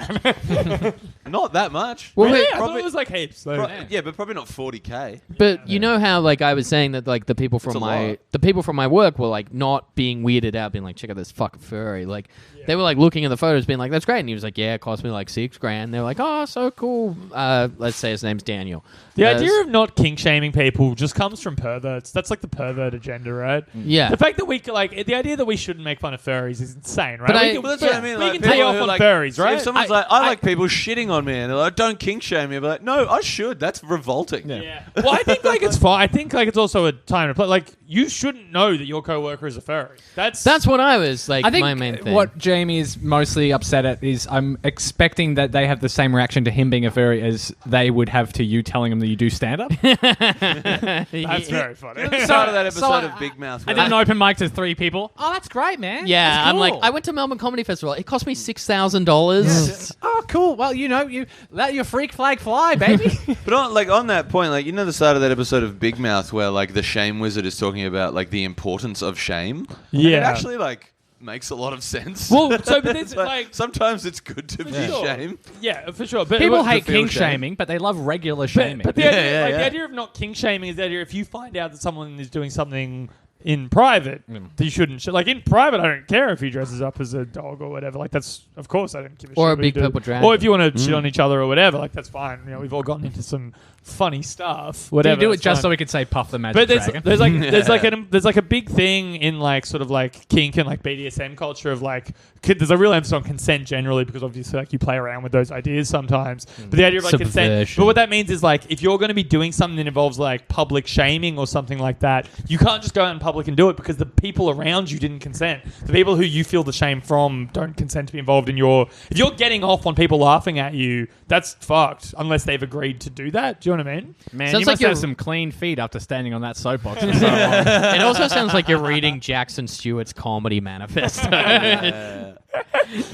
Not that much. Well, Really? wait, I thought probably- it was like heaps. So. Yeah, but probably not 40K. but you know how like I was saying that like the people It's from a my work were like not being weirded out, being like, check out this fucking furry. Like they were like looking at the photos, being like, that's great. And he was like, yeah, it cost me like $6,000. They were like, oh, so cool. Let's say his name's Daniel. The idea of not kink shaming people just comes from perverts. That's like the pervert agenda, right? Yeah. The fact that we like the idea that we shouldn't make fun of furries is insane, right? But we I- can, Well, that's what I mean. we Like, can people take off who, on like, furries, right? If someone's like, I like people shitting on me, and they're like, don't kink shame me, I'll be like, no, I should. That's revolting. Yeah. Well, I think like it's fine. I think like it's also a time to play. Like you shouldn't know that your coworker is a furry. That's That's what I was like. I think my main thing. what Jamie is mostly upset at is I'm expecting that they have the same reaction to him being a furry as they would have to you telling them that you do stand-up. that's very funny. At the start of that So episode I- of Big Mouth. I did an open mic to 3 people. Oh, that's great, man. Yeah, That's I'm like, cool. I went to Melbourne Comedy Festival. It cost me $6,000. Oh, cool. Well, you know, you let your freak flag fly, baby. But on that point, like, you know the start of that episode of Big Mouth where like the shame wizard is talking about like the importance of shame? Yeah. It actually like makes a lot of sense. Well, so but it's Like, like sometimes it's good to be sure. shamed. yeah, for sure. But People but- hate feel kink shame. shaming, but they love regular shaming. But the idea, Yeah, like, yeah. the idea of not kink shaming is the idea if you find out that someone is doing something in private, you shouldn't. Like in private, I don't care if he dresses up as a dog or whatever. Like that's, of course, I don't give a shit. Or a what you big do. purple dragon. Or if you want to shit on each other or whatever, like that's fine. You know, we've all gotten into some funny stuff. do Whatever. you do it that's just so fine. we could say Puff the Magic But Dragon? there's like a big thing in like sort of like kink and like BDSM culture of like there's a real emphasis on consent generally because obviously like you play around with those ideas sometimes. But the idea of like consent. Subversion. But what that means is like if you're going to be doing something that involves like public shaming or something like that, you can't just go out in public and do it because the people around you didn't consent. The people who you feel the shame from don't consent to be involved in your. If you're getting off on people laughing at you, that's fucked unless they've agreed to do that. Do you know what I mean? Man, Sounds you like must you're- have some clean feet after standing on that soapbox for so long. It also sounds like you're reading Jackson Stewart's comedy manifesto.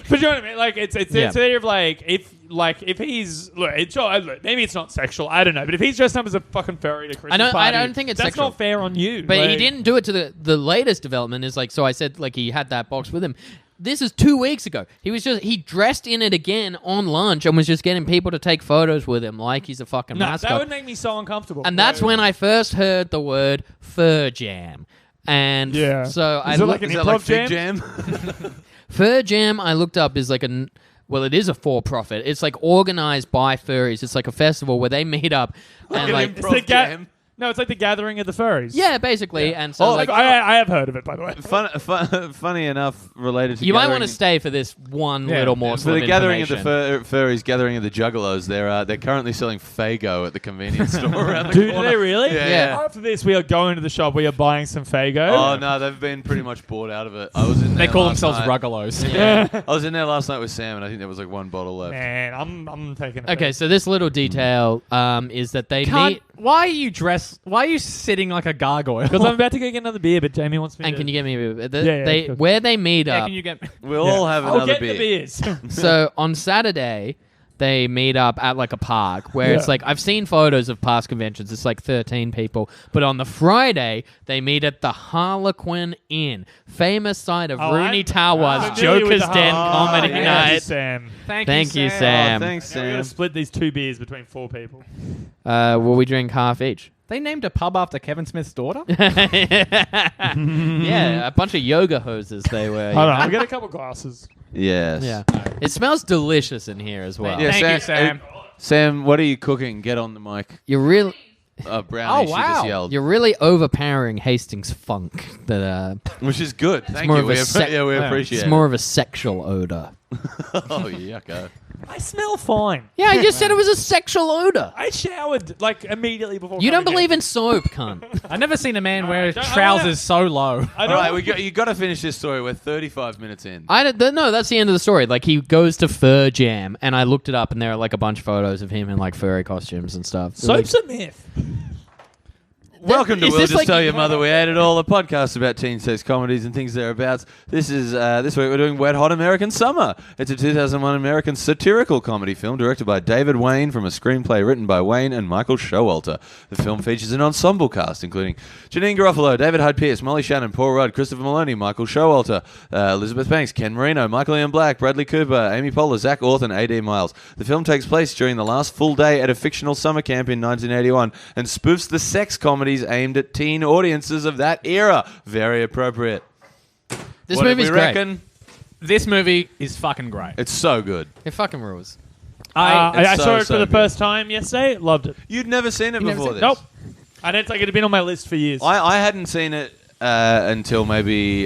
But you know what I mean? Like it's Yeah. the idea of like if he's look, maybe it's not sexual. I don't know. But if he's dressed up as a fucking furry to Christmas I party, don't think it's that's sexual. not fair on you. But he Like- didn't do it to the latest development. Is like, so I said like he had that box with him. This is 2 weeks ago. He dressed in it again on lunch and was just getting people to take photos with him like he's a fucking No, mascot. that would make me so uncomfortable. And that's Like- when I first heard the word fur jam. And Yeah. so I Is it looked. like an Is that like improv Fig jam? Jam? Fur Jam, I looked up, is like it is a for-profit. It's like organized by furries. It's like a festival where they meet up and an like, improv- It's the jam. No, it's like the gathering of the furries. yeah, basically. And so Oh, like, I have heard of it, by the way. Funny enough, related to you might gathering- want to stay for this one Yeah. little more. For the gathering of the furries, gathering of the juggalos, they're currently selling Faygo at the convenience store around the Do corner. they really? Yeah. After this, we are going to the shop. We are buying some Faygo. Oh no, they've been pretty much bored out of it. I was in there. They call last themselves night. ruggalos. Yeah. I was in there last night with Sam, and I think there was like one bottle left. Man, I'm taking it. Okay, so this little detail is that they Can't, meet. why are you sitting like a gargoyle? Because I'm about to go get another beer, but Jamie wants me And to... can you get me yeah, sure. where they meet yeah, up? can you get We'll all have I'll another get beer. the beers. So on Saturday, they meet up at like a park where it's Yeah. like I've seen photos of past conventions. It's like 13 people, but on the Friday they meet at the Harlequin Inn, famous site of Oh, Rooney I'm Towers familiar with Joker's the Den Harlequin. comedy Thank you, night. Sam. Thank you, Sam. Thanks, Now we're gonna Sam. split these 2 beers between 4 people. Will we drink half each? They named a pub after Kevin Smith's daughter? Yeah, a bunch of yoga hoses they were. Hold on, I'll get a couple glasses. Yes. Yeah, it smells delicious in here as well. Yeah, Thank you, Sam. Sam, what are you cooking? Get on the mic. You're really. Brownie, Oh, she wow. just yelled. You're really overpowering Hastings funk. That Which is good. Thank more you. of a We, sec- yeah, we yeah. appreciate it's it. more of a sexual odor. Oh, yucko. I smell fine. Yeah, I just said it was a sexual odor. I showered like immediately before. You don't coming believe here. in soap, cunt. I've never seen a man wear don't- I trousers so low. I All don't. right, you got to finish this story. We're 35 minutes in. No, that's the end of the story. Like he goes to Fur Jam, and I looked it up, and there are like a bunch of photos of him in like furry costumes and stuff. Soap's a myth. Welcome to Is We'll this Just like- Tell Your Mother We Ate It All, a podcast about teen sex comedies and things thereabouts. This week we're doing Wet Hot American Summer. It's a 2001 American satirical comedy film directed by David Wayne from a screenplay written by Wayne and Michael Showalter. The film features an ensemble cast including Janine Garofalo, David Hyde Pierce, Molly Shannon, Paul Rudd, Christopher Maloney, Michael Showalter, Elizabeth Banks, Ken Marino, Michael Ian Black, Bradley Cooper, Amy Poehler, Zach Orth, and A.D. Miles. The film takes place during the last full day at a fictional summer camp in 1981 and spoofs the sex comedies aimed at teen audiences of that era. Very appropriate. This What did movie's we great. reckon? This movie is fucking great. It's so good. It fucking rules. I so, saw it for so the good. first time yesterday. Loved it. You'd never seen it never before seen this? Nope. I don't think it had been on my list for years. I hadn't seen it until maybe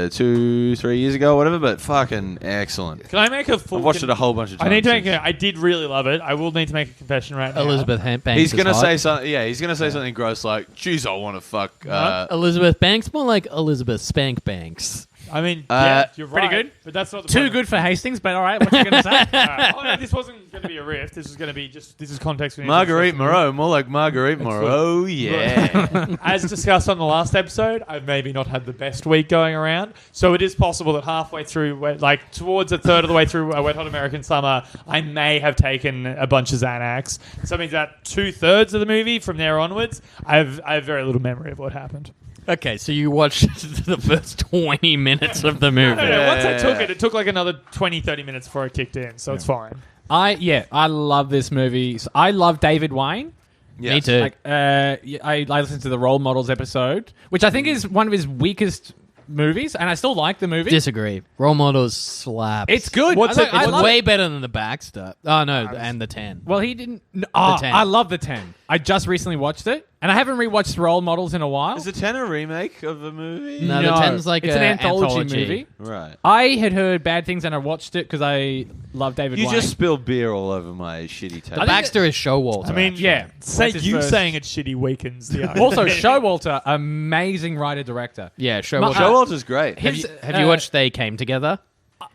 2-3 years ago or whatever, but fucking excellent. Can I make a full? I've watched it a whole bunch of I times. need to make. since. I did really love it. I will need to make a confession right now. Elizabeth Banks. He's gonna is hot. say something. Yeah, he's gonna say something gross like, "Geez, I want to fuck." Elizabeth Banks, more like Elizabeth Spank Banks. I mean, yeah, you're pretty right, good. but that's not the Too point. good for Hastings, but all right, what you going to say? Alright. Oh no, this wasn't going to be a riff. This is going to be just. This is context. we need to Marguerite discuss. Moreau, more like Marguerite Moreau. Yeah. As discussed on the last episode, I've maybe not had the best week going around. So it is possible that halfway through, like towards a third of the way through Wet Hot American Summer, I may have taken a bunch of Xanax. So that means that 2/3 of the movie from there onwards, I have very little memory of what happened. Okay, so you watched the first 20 minutes of the movie. No, once I took it, it took like another 20-30 minutes before it kicked in. So it's fine. I love this movie. So I love David Wayne. Yes. Me too. Like, I listened to the Role Models episode, which I think is one of his weakest movies, and I still like the movie. Disagree. Role Models slaps. It's good. What's I, it- I It's love way it. better than the Baxter. Oh, no, and the 10. Well, he didn't. The 10. I love the 10. I just recently watched it, and I haven't rewatched Role Models in a while. Is the 10 a remake of a movie? No, the 10's like it's a an anthology anthology. movie. Right. I had heard bad things, and I watched it because I love David You Wayne. just spilled beer all over my shitty tape. The Baxter is Showalter. I mean, Yeah. say That's his you first- saying it's shitty weakens the argument. Also, Showalter, amazing writer-director. yeah, Showalter. Showalter's great. Have you watched They Came Together?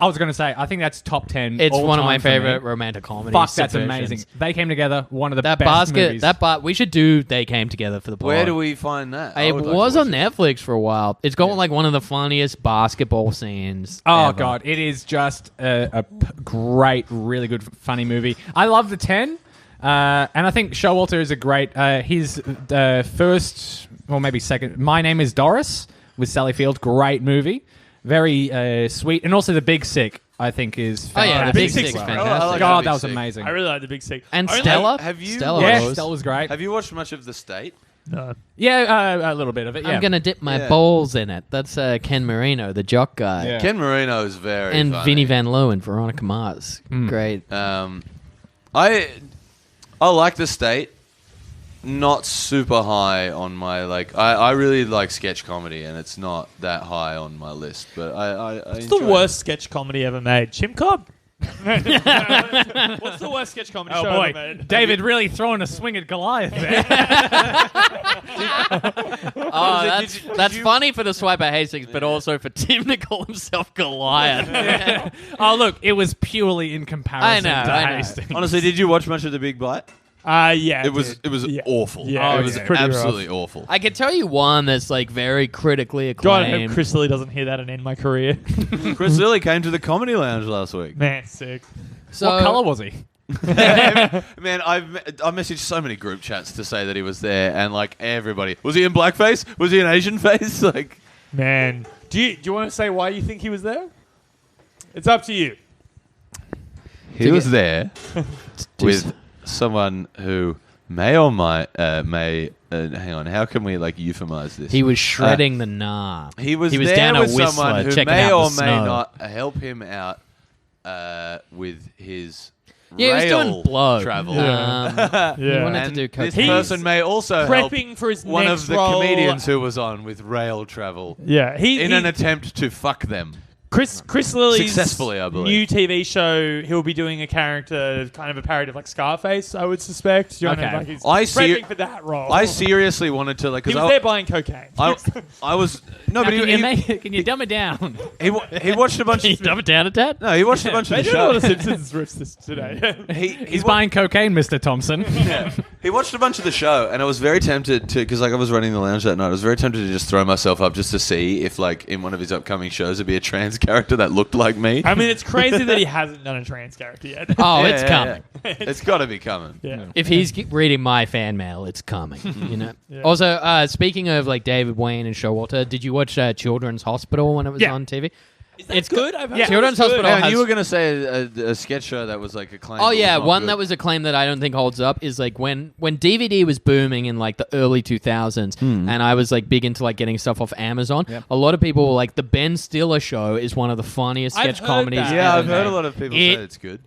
I was going to say, I think that's top 10 It's one of all-time my for me. favorite romantic comedies. Fuck, that's subversions. amazing. They came together, one of the That best basket, movies. we should do They Came Together for the pod. Where do we find that? I It would like to was watch on it. Netflix for a while. It's got like one of the funniest basketball scenes. Oh, ever. God. It is just a great, really good, funny movie. I love the 10. And I think Showalter is a great... his first, or maybe second... My Name is Doris with Sally Field. Great movie. Very sweet. And also The Big Sick, I think, is Oh, yeah, fantastic. The Big Sick's Sick's well. fantastic. I like God, The that Big was Sick. amazing. I really like the Big Sick. And Only- Stella? Have you- Stella Yeah, rose. Stella was great. Have you watched much of The State? No. Yeah, a little bit of it. Yeah. I'm gonna dip my balls in it. That's Ken Marino, the jock guy, Yeah. Ken Marino is very and funny. Vinnie Van Loo and Veronica Mars. Great. I like The State. Not super high on my I really like sketch comedy, and it's not that high on my list. But I It's the enjoy worst sketch comedy ever made. Chimp Club? What's the worst sketch comedy show ever made? David really throwing a swing at Goliath there. That's funny for the swipe at Hastings, but also for Tim to call himself Goliath. Oh, look, it was purely in comparison I know, to I know. Hastings. Honestly, did you watch much of The Big Bite? Yeah. It was awful. Yeah, it was pretty absolutely rough. awful. I can tell you one that's like very critically God, I acclaimed. hope Chris Lilly doesn't hear that and end my career. Chris Lilly came to the Comedy Lounge last week. Man, sick. So, What colour was he? Man, I messaged so many group chats to say that he was there, and like everybody, was he in blackface? Was he in Asian face? Like, Man, do you want to say why you think he was there? It's up to you. he was there with someone who may or might may. Hang on, how can we like euphemize this? He was shredding the gnar. He was there there with Whistler, someone who checking may out or the may snow. not help him out with his Yeah, he was rail doing blow. travel. He wanted And to do this cocaine. person may also help Prepping for his one next of the role. comedians who was on with rail travel Yeah, in an attempt to fuck them. Chris Lilly's Successfully, I believe. new TV show, he'll be doing a character, kind of a parody of like Scarface, I would suspect. You know, Okay. like he's I prepping for that role. I seriously wanted to like he because was there buying cocaine. I was no, but Can you dumb it down? he watched a bunch Can you of dumb it down a tad? no, he watched a bunch of They the did a lot show. of Simpsons riffs this today. He's buying cocaine, Mr. Thompson. He watched a bunch of the show, and I was very tempted to, because like I was running the lounge that night, I was very tempted to just throw myself up just to see if like in one of his upcoming shows there'd be a trans character that looked like me. I mean, it's crazy that he hasn't done a trans character yet. Oh, Yeah, it's yeah, coming. yeah. It's got to be coming. Yeah. If he's reading my fan mail, it's coming. You know. Yeah. Also, speaking of like David Wayne and Showalter, did you watch Children's Hospital when it was Yeah. on TV? It's good. I've heard Yeah. Children's it's good. Hospital And has- you were going to say a sketch show that was like acclaimed. Oh but yeah, was not one good. that was acclaimed that I don't think holds up is like when DVD was booming in like the early 2000s, and I was like big into like getting stuff off Amazon. A lot of people were like, the Ben Stiller Show is one of the funniest I've sketch heard comedies. that. Yeah, ever I've heard made. a lot of people say It- it's good.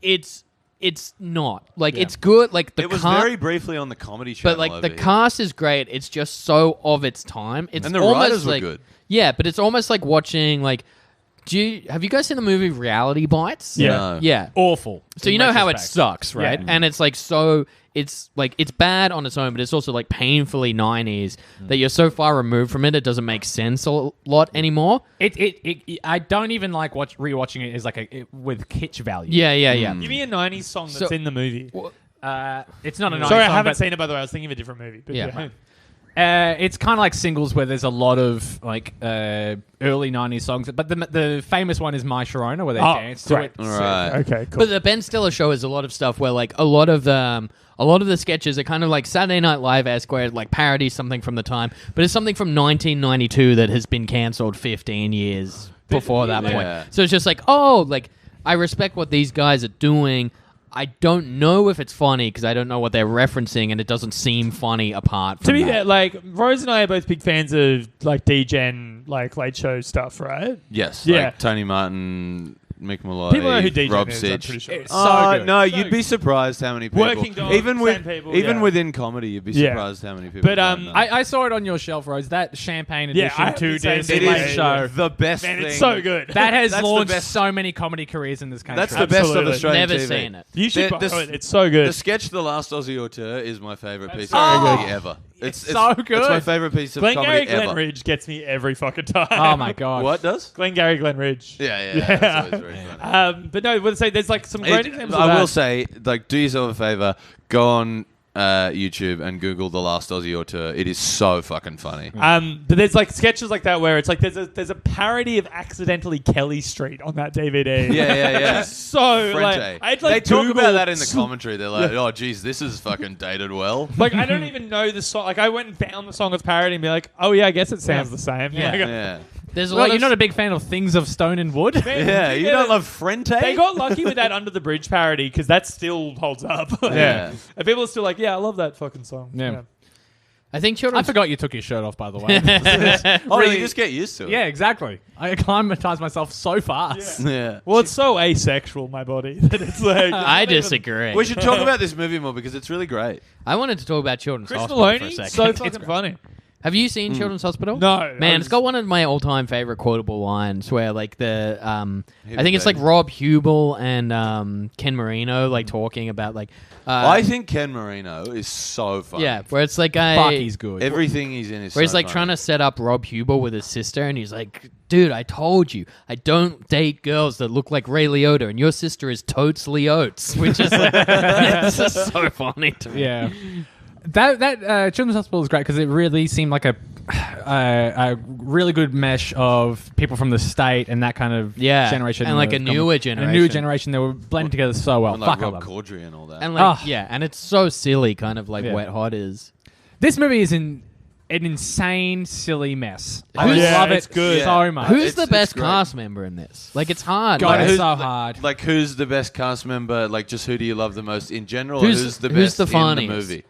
It's not like it's good. Like the It was cast, very briefly on the Comedy Channel. but like over the here. cast is great. It's just so of its time. It's And the almost writers were like, good. Yeah, but it's almost like watching like. Have you guys seen the movie Reality Bites? Yeah. No. Yeah. Awful. So you in know how it retrospect. sucks, right? Yeah. And it's like it's bad on its own, but it's also like painfully 90s that you're so far removed from it, it doesn't make sense a lot anymore. I don't even like rewatching it as like with kitsch value. Yeah. Give me a 90s song that's So- in the movie. It's not a nice Sorry, I song, haven't but, seen it, by the way. I was thinking of a different movie. But Yeah. It's kind of like singles where there's a lot of like early 90s songs, but the famous one is My Sharona where they dance to great. it. Right. Okay, cool. But the Ben Stiller Show is a lot of stuff where like a lot of the sketches are kind of like Saturday Night Live-esque, where it like parodies something from the time, but it's something from 1992 that has been cancelled 15 years before that Yeah. point. So it's just like, oh, like I respect what these guys are doing. I don't know if it's funny because I don't know what they're referencing, and it doesn't seem funny apart from to be that. fair, like Rose and I are both big fans of like D-Gen, like late show stuff, right? Yes. Yeah. Like Tony Martin, Mick Malloy, People know who D-Gen Rob is, I'm Sitch. pretty sure. It's Oh, so good. no, So you'd be surprised how many people. Working dogs, even with same people, even yeah. within comedy, you'd be Yeah. surprised how many people. But, don't know. I saw it on your shelf, Rose. That Champagne Yeah, Edition I have the 2 same disc it thing, late is mate. show. the best Man, thing. it's so good. That has That's the launched best. so many comedy careers in this country. That's the best of Absolutely. Australian Never TV. seen it. You should The- borrow it. It's so good. The sketch "The Last Aussie Auteur" is my favorite piece of so comedy good. ever. It's so good. It's my favorite piece of Glengarry comedy Glen ever. Ridge gets me every fucking time. Oh my god. What does? Glengarry Glen Ridge. Yeah. That's always very funny. But no, I would say there's like some great examples of I that. will say, like, do yourself a favor, go on YouTube and Google "The Last Aussie Auteur." It is so fucking funny. But there's like sketches like that where it's like there's a parody of Accidentally Kelly Street on that DVD. Yeah. So like Frente. I'd like they talk Google about that in the some- commentary. They're like, "Oh, geez, this is fucking dated well." Like I don't even know the song. Like I went and found the song with parody and be like, oh yeah, I guess it sounds the same. Yeah. Like, Yeah, There's a Well, lot you're of not a big fan of Things of Stone and Wood? yeah. You don't love Frente? They got lucky with that Under the Bridge parody because that still holds up. Yeah. And people are still like, yeah, I love that fucking song. Yeah. I think I children's forgot you took your shirt off, by the way. Oh, you just get used to it. Yeah, exactly. I acclimatized myself so fast. Yeah. Well, it's so asexual, my body, that it's like... I disagree. We should talk about this movie more because it's really great. I wanted to talk about Children's Chris Hospital for a Maloney, second. so fucking funny. Have you seen Children's Hospital? No. Man, it's got one of my all-time favorite quotable lines where, like, I think it's like baby. Rob Hubel and Ken Marino, like, talking about, like... I think Ken Marino is so funny. Yeah, where it's like Fuck, he's good. Everything he's in is Where he's so like funny. trying to set up Rob Hubel with his sister, and he's like, "Dude, I told you, I don't date girls that look like Ray Liotta, and your sister is totes Oates," which is it's just so funny to me. Yeah. That Children's Hospital is great because it really seemed like a really good mesh of people from the state and that kind of generation. and like a newer And generation. a newer generation. They were blending together so well. And like Fuck, I Rob love it. Corddry and all that. And like, Oh. yeah, and it's so silly, kind of like Yeah. Wet Hot is. This movie is an insane, silly mess. I Yeah, love it's it good. so much. Who's it's- the it's best great. cast member in this? Like, it's hard. God, Like, it's who's- so hard. Like, who's the best cast member? Like, just who do you love the most in general? Who's- or who's the who's best the in the funniest? movie?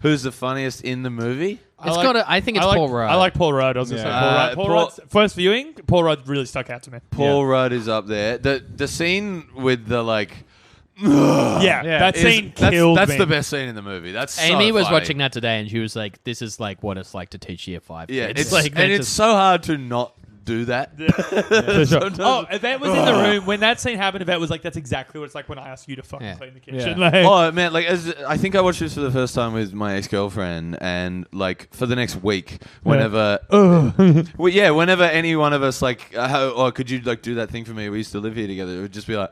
Who's the funniest in the movie? I think it's Paul Rudd. I like Paul Rudd. I was going to say Paul Rudd. Paul Rudd's first viewing, Paul Rudd really stuck out to me. Paul Rudd is up there. The scene with the like. Yeah, that scene killed That's me. the best scene in the movie. That's Amy so was funny. watching that today, and she was like, "This is like what it's like to teach year 5 Yeah, kids." it's like, and it's so hard to not do that. For sure. Oh, Yvette was in the room when that scene happened. Yvette was like, "That's exactly what it's like when I ask you to fucking clean the kitchen." Yeah. Like, Oh man, like I think I watched this for the first time with my ex-girlfriend, and like for the next week, whenever, well, yeah, whenever any one of us like, oh, could you like do that thing for me? We used to live here together. It would just be like,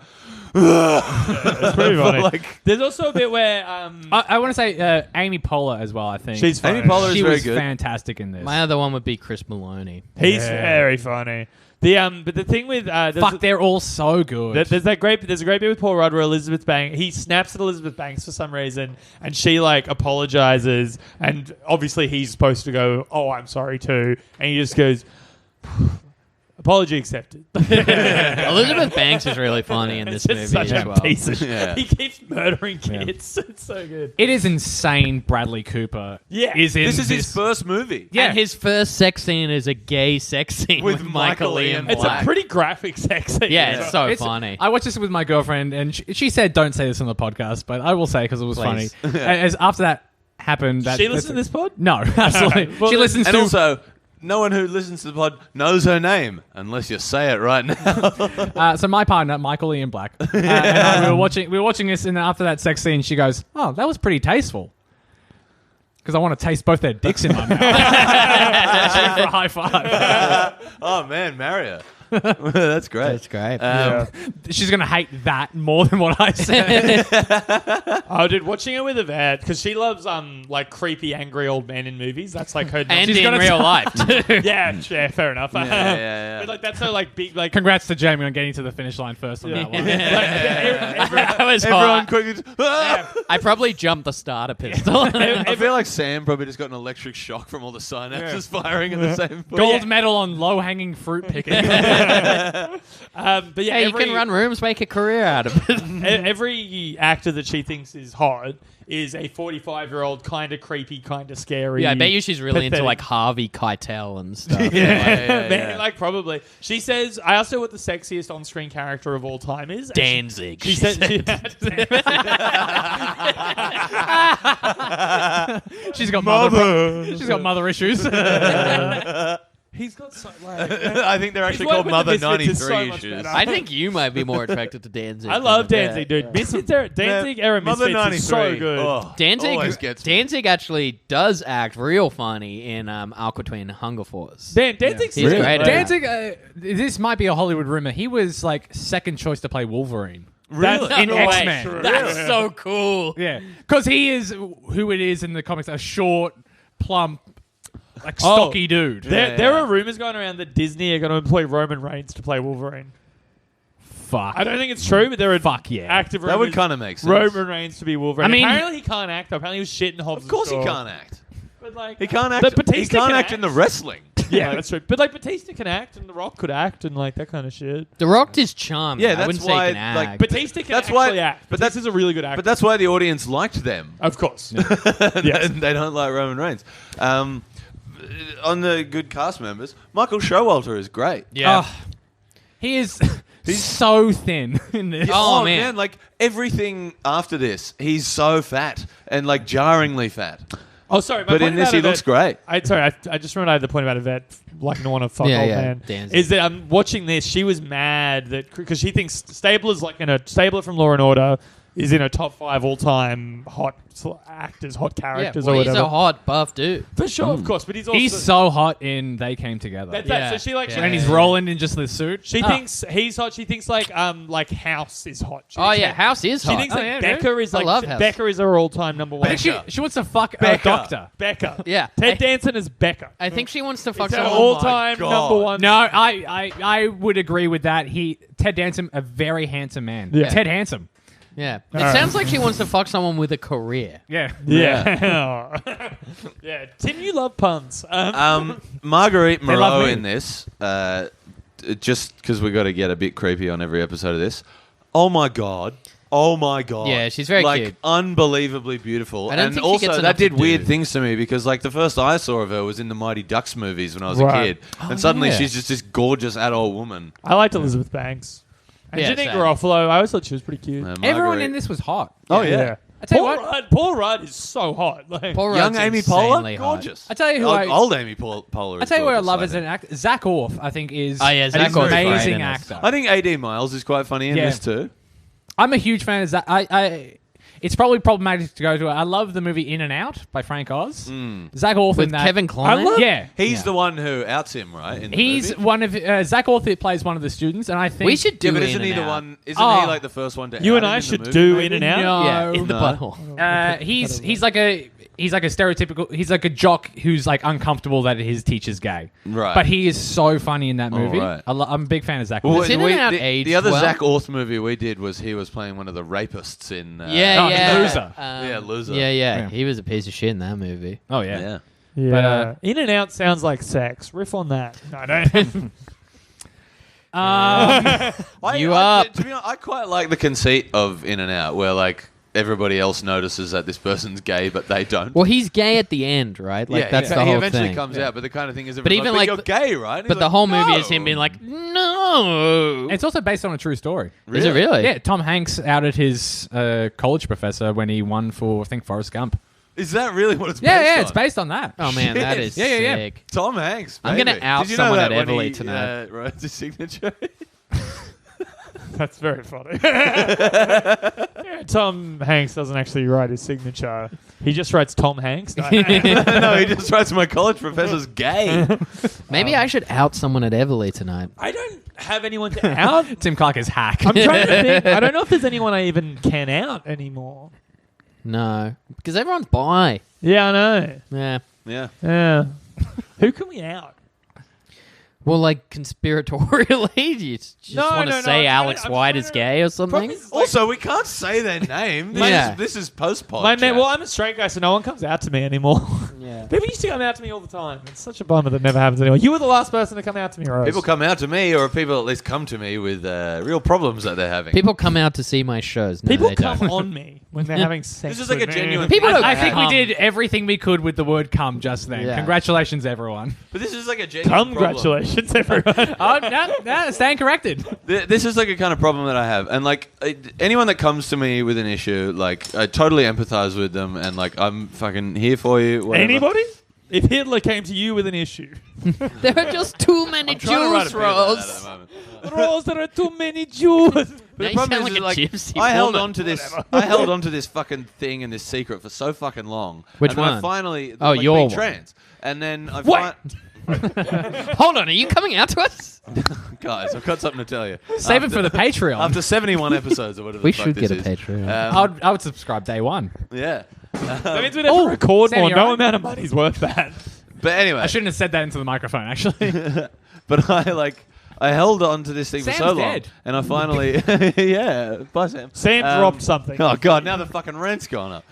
it's pretty funny. like There's also a bit where I want to say Amy Poehler as well, I think. she's funny. Amy Poehler is she very was good. fantastic in this. My other one would be Chris Maloney. He's very funny. But the thing with Fuck, they're all so good. there's a great bit with Paul Rudd where Elizabeth Banks, he snaps at Elizabeth Banks for some reason, and she like apologizes, and obviously he's supposed to go, "Oh, I'm sorry too," and he just goes, "Apology accepted." Elizabeth Banks is really funny in this It's movie such as a well. piece of shit. Yeah. He keeps murdering kids. It's so good. It is insane. Bradley Cooper. Yeah. is in this is his first movie. Yeah. And his first sex scene is a gay sex scene With with, Michael Michael Ian Ian It's Black. a pretty graphic sex scene. Yeah, it's so It's- funny. I watched this with my girlfriend, and she said, "Don't say this on the podcast," but I will say because it was Please. funny. As after that happened, She listen to this pod? No, absolutely. Well, she listens And to. also, no one who listens to the pod knows her name unless you say it right now. So my partner, Michael Ian Black, and I, we were watching this, and after that sex scene, she goes, "Oh, that was pretty tasteful." Because I want to taste both their dicks in my mouth. She went for a high five. Oh man, Mario. That's great. That's great. She's gonna hate that more than what I said. Oh, dude, watching it with Yvette, because she loves like creepy, angry old men in movies. That's like her. and she's in gonna real life, too. yeah, fair enough. yeah. But like that's her like big like. Congrats to Jamie on getting to the finish line first on that one. That was Everyone hard. quickly. I probably jumped the starter pistol. I feel like Sam probably just got an electric shock from all the synapses firing at the same point. Gold medal on low hanging fruit picking. But yeah, Hey, you can run rooms, make a career out of it. every actor that she thinks is hot is a 45-year-old, kind of creepy, kind of scary. Yeah, I bet you she's really into pathetic- like Harvey Keitel and stuff. Man, like probably. She says, I asked her what the sexiest on-screen character of all time is. and Danzig. She said, She's got mother. She's got mother issues. he's got so like. I think they're actually His called work with the Mother Misfits is so 93 much issues. better. I think you might be more attracted to Danzig. I love than- Danzig, dude. Misfits era, Danzig era Mother Misfits is 93. so good. Oh, Danzig, always gets me. Danzig actually does act real funny in Aqua Twin Hunger Force. Danzig's He's sick, great bro. at it. Danzig, this might be a Hollywood rumor. He was like second choice to play Wolverine. Really? In No way. X-Men. That's so cool. Yeah, because he is who it is in the comics, a short, plump, like stocky dude. There are rumors going around that Disney are going to employ Roman Reigns to play Wolverine. Fuck. I don't think it's true, but there are Fuck yeah. active rumors. That would kind of make sense. Roman Reigns to be Wolverine. I mean- apparently he can't act. Though. Apparently he was shit in Hobbs. Of course he and Shaw. can't act. But like, He can't act. But He Batista can't can act in the wrestling. Yeah, that's true. But like Batista can act, and The Rock could act, and like that kind of shit. The Rock is charming. Yeah, I that's wouldn't why, say he can like, act. Batista can actually act. But Batista's a really good actor. But that's why the audience liked them. Of course. Yes. They don't like Roman Reigns. On the good cast members, Michael Showalter is great. yeah. He is so thin in this. Oh, man. Like everything after this, he's so fat and like jarringly fat. Oh, sorry. My But point in this, about he Yvette- looks great. I just remembered I had the point about Yvette, like no one a fuck Yeah, old yeah, man. Danzig. Is that I'm watching this. She was mad that because she thinks Stabler's like in a Stabler from Law and Order is in a top 5 all time hot actors, hot Yeah, characters well, or he's whatever. a hot buff dude. For sure, of course. But he's also He's so hot in They Came Together. That's Yeah. that. So she like Yeah. And he's rolling in just the suit. She thinks he's hot. She thinks like House is hot. She Oh thinks yeah, that- House is She hot. thinks Oh, like yeah, Becca dude. is I like love House. Becca is her all time number one. I think she wants to fuck a Becca. doctor. Becca. Yeah. Ted Danson is Becca. I think she wants to fuck It's her someone. all time God. number one. No, I would agree with that. Ted Danson, a very handsome man. Yeah. Ted Handsome. Yeah. It Alright. sounds like she wants to fuck someone with a career. Yeah. Yeah. Yeah. Tim, you love puns. Marguerite They love Moreau me. in this, just because we got to get a bit creepy on every episode of this. Oh my god. Yeah, she's very like, cute. unbelievably beautiful. I don't And think she also, gets that enough did to do. weird things to me because, like, the first I saw of her was in the Mighty Ducks movies when I was Right. a kid. And suddenly yeah. she's just this gorgeous adult woman. I liked Elizabeth Banks. And Yeah, Janine same. Garofalo, I always thought she was pretty cute. Everyone Marguerite- in this was hot. Oh, yeah. I tell you Paul what. Rudd. Paul Rudd is so hot. Like, Paul Young Rudd's Amy insanely Poehler, hot. gorgeous. I tell you who old Amy Poehler. I tell you what I gorgeous, love as think. an actor. Zach Orff, I think, is Oh, yeah, an Zach Orff's great amazing in this. actor. I think AD Miles is quite funny in Yeah. this too. I'm a huge fan of Zach. It's probably problematic to go to. I love the movie In and Out by Frank Oz. Zach Orff With in that. Kevin Kline? I love- Yeah. He's the one who outs him, right? In the He's movie? one of Zach Orff plays one of the students, and I think We should do Yeah, but In isn't and he the Out. one? Isn't Oh. he like the first one to? you out and him I in the should movie, do maybe? In and Out. No. Yeah, in the No. butthole. He's like a stereotypical. He's like a jock who's like uncomfortable that his teacher's gay. Right. But he is so funny in that movie. right. I'm a big fan of Zach. Well, Orff. Does In and Out the age other well? Zach Orth movie we did was he was playing one of the rapists in. Yeah, Oh, yeah. Loser. Yeah, Loser. Yeah, yeah. Yeah. He was a piece of shit in that movie. Oh yeah. Yeah. Yeah. But, In and Out sounds like sex. Riff on that. No, I don't. You up. To be honest, I quite like the conceit of In and Out, where like everybody else notices that this person's gay, but they don't. Well, he's gay at the end, right? Like that's the he whole eventually thing. comes out, but the kind of thing is, But even like you're gay, right? And But he's the like, whole movie "No." is him being like, no. It's also based on a true story. Is it really? Yeah, Tom Hanks outed his college professor when he won for, I think, Forrest Gump. Is that really what it's Yeah, based yeah, on? it's based on that. Oh man, that Shit. is Yeah, yeah, yeah. sick. Tom Hanks. I'm gonna baby. out Did you know someone that at when Everly he, tonight. writes his signature. That's very funny. Yeah, Tom Hanks doesn't actually write his signature. He just writes Tom Hanks. No, No, he just writes my college professor's gay. Maybe I should out someone at Everly tonight. I don't have anyone to out. Tim Clark is hack. I'm trying to think. I don't know if there's anyone I even can out anymore. No, because everyone's bi. Yeah, I know. Yeah. Yeah. Yeah. Who can we out? Well, like conspiratorially, you just No, want to no, no, say I'm Alex trying- White I'm is trying gay or something? Problem is, like, Also, we can't say their name. Yeah. This is post-pod. my man, chat. well, I'm a straight guy, so no one comes out to me anymore. Yeah. People used to come out to me all the time. It's such a bummer that never happens anymore. You were the last person to come out to me, Rose. People come out to me, or people at least come to me with real problems that they're having. People come out to see my shows. No, People they come don't. on me when they're having sex. This is like with a me. genuine People thing. don't I think come. we did everything we could with the word "come" just then. Yeah. Congratulations, everyone. But this is like a genuine Congratulations, everyone. Oh no, stand corrected. This is like a kind of problem that I have, and like anyone that comes to me with an issue, like I totally empathize with them, and like I'm fucking here for you. Whatever. Anybody? If Hitler came to you with an issue, There are just too many I'm trying to write a Jews, bit about that at Rose. the moment. Rose, there are too many Jews. But Now the you problem sound is, like a like, gypsy I held woman. on to this. I held on to this fucking thing and this secret for so fucking long. Which and then I one? finally, Oh, like, your being one. trans, and then I What? Hold on, are you coming out to us? guys, I've got something to tell you. Save it for the Patreon. After 71 episodes or whatever. We the fuck should this get a is. Patreon. I would subscribe day one. Yeah. That means we never record Sammy, more. you No alright? amount of money's worth that. But anyway, I shouldn't have said that into the microphone. Actually, but I held on to this thing Sam's for so long, dead. and I finally, yeah, bye Sam. Sam dropped something. Oh god, now the fucking rent's gone up.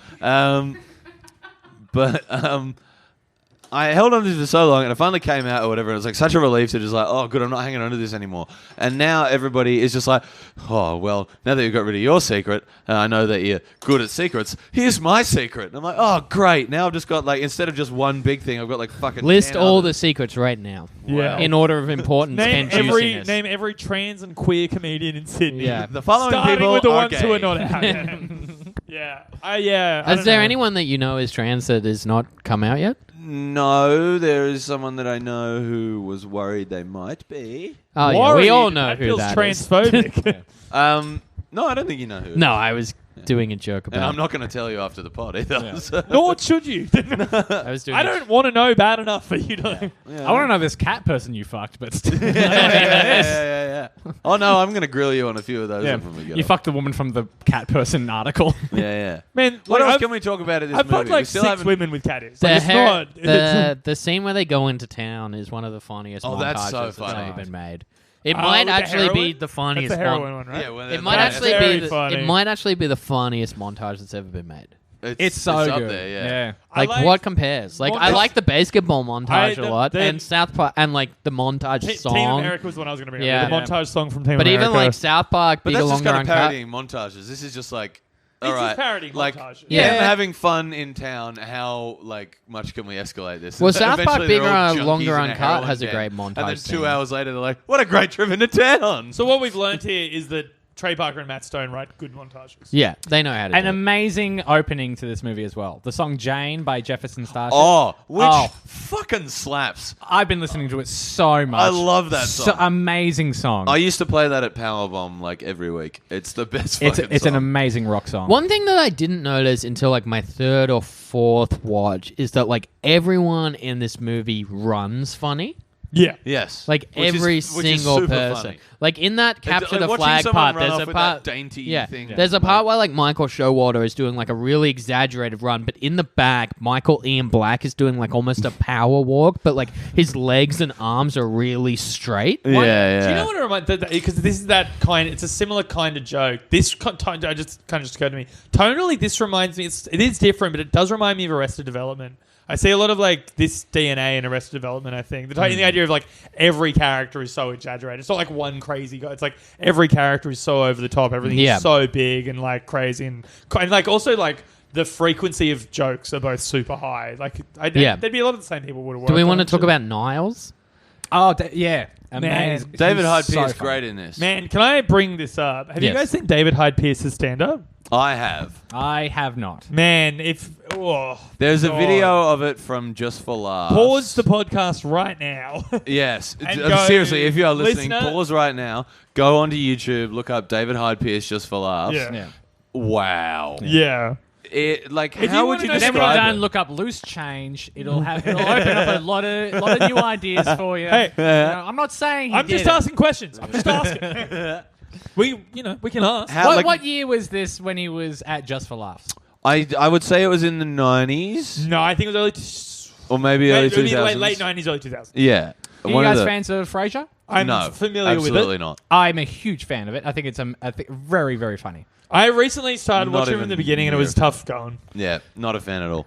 I held on to this for so long, and it finally came out or whatever. And it was like such a relief to just like, oh, good, I'm not hanging on to this anymore. And now everybody is just like, oh, well, now that you've got rid of your secret, and I know that you're good at secrets, here's my secret. And I'm like, oh, great. Now I've just got like, instead of just one big thing, I've got like fucking List 10 all others. the secrets right now. Yeah. In order of importance and juiciness. Name every trans and queer comedian in Sydney. Yeah. The following Starting people with the are ones who are gay. not out. Yeah. I Is don't there know. anyone that you know is trans that has not come out yet? No, there is someone that I know who was worried they might be. Oh, yeah. Worried? We all know that who feels that is. transphobic. No, I don't think you know who. No, I was doing a joke And about I'm not going to tell you after the pod either. So. Nor should you. I was doing I don't want to know bad enough for you to. I want to know this cat person you fucked, but still. Yeah. Oh no, I'm going to grill you on a few of those. Yeah. When we get You off. fucked the woman from the cat person article. Yeah. Man, What like, else I've- can we talk about in this I've movie? fucked like We still 6 haven't- women with tattoos. The, Like, it's hair- not. the scene where they go into town is one of the funniest Oh, montages that's so that's funny. ever been made. It Oh, might with the actually be heroin? the funniest That's the heroin one, right? Yeah, when It they're might back. actually very be funny. it might actually be the funniest montage that's ever been made. It's so up good. there, yeah. I Like, what compares? Like I montage- like the basketball montage the- a lot, the- and South Park, and like the montage Team song. America was the one I was going to bring Yeah. up. The montage song from Team But America. even like South Park, But Bigger, that's just Longer, kind of Uncut. parodying montages. This is just like, This all is right, parodying like, montages. Yeah. them having fun in town. How like much can we escalate this? Well, And South Park, eventually they're Bigger, all junkies Longer, in a Uncut heroin has a den. great montage And then 2 scene. hours later, they're like, what a great trip into town. So what we've learned here is that Trey Parker and Matt Stone write good montages. Yeah, they know how to An do it. amazing opening to this movie as well. The song Jane by Jefferson Starship. Which Oh. fucking slaps. I've been listening to it so much. I love that song. Amazing song. I used to play that at Powerbomb like every week. It's the best fucking it's song. an amazing rock song. One thing that I didn't notice until like my third or fourth watch is that like everyone in this movie runs funny. Yeah. Yes. Like Which every is single super person. funny. Like in that capture like the watching flag someone part, run there's off a with part that dainty thing. There's a part where like Michael Showalter is doing like a really exaggerated run, but in the back, Michael Ian Black is doing like almost a power walk, but like his legs and arms are really straight. Yeah. Do you know what it reminds? Because this is that kind. It's a similar kind of joke. This I just occurred to me. Tonally, this reminds me. It is different, but it does remind me of Arrested Development. I see a lot of like this DNA in Arrested Development. I think the idea of like every character is so exaggerated. It's not like one crazy guy. It's like every character is so over the top. Everything Yeah. is so big and like crazy and like also like the frequency of jokes are both super high. Like there'd be a lot of the same people would have. Do we want to talk about Niles? Oh, yeah. Amazing. David Hyde He's Pierce, so funny. great in this. Man, can I bring this up? Have you Yes. guys seen David Hyde Pierce's stand-up? I have. I have not. Man, There's a God. video of it from Just for Laughs. Pause the podcast right now. Yes. And go, Seriously, if you are listening, listener- pause right now. Go onto YouTube, look up David Hyde Pierce Just for Laughs. Yeah. Wow. Yeah. It, like, If how you would wanna you know And then when you're describe done, it? look up loose change. It'll open up a lot of new ideas for you. Hey. You know, I'm not saying he I'm did just it. asking questions. I'm just asking. we can ask. How, like, What year was this when he was at Just for Laughs? I would say it was in the 90s No, I think it was early. or maybe early 2000s. Late 90s, early 2000s. Yeah. Are you One of guys the- fans of Frasier? I'm no, familiar with absolutely it. not. I'm a huge fan of it. I think it's very, very funny. I recently started Not watching from even the beginning and it was near. tough going. Yeah, not a fan at all.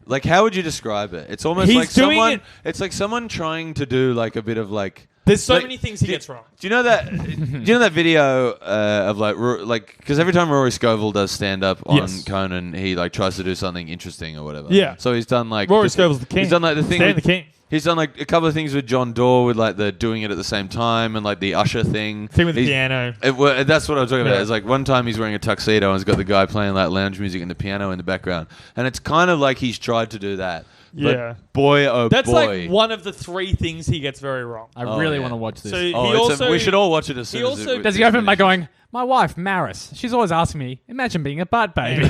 Like, how would you describe it? It's almost He's like doing someone. it- It's like someone trying to do like a bit of like. There's so Like, many things he gets wrong. Do you know that? do you know that video of like because every time Rory Scovel does stand up on Yes. Conan, he like tries to do something interesting or whatever. Yeah. So he's done like Rory Scovel's the king. He's done like the thing. Stan with- the king. He's done like a couple of things with John Doerr with like the doing it at the same time and like the Usher thing. Thing with the He's- piano. That's what I was talking about. Yeah. It's like one time he's wearing a tuxedo and he's got the guy playing like lounge music and the piano in the background, and it's kind of like he's tried to do that. But Yeah. boy, oh That's boy. like one of the 3 things he gets very wrong. I Oh, really yeah. want to watch this. So Oh, he it's also we should all watch it as soon he as also- it, Does he it's open by finished. going, my wife, Maris, she's always asking me, imagine being a butt baby.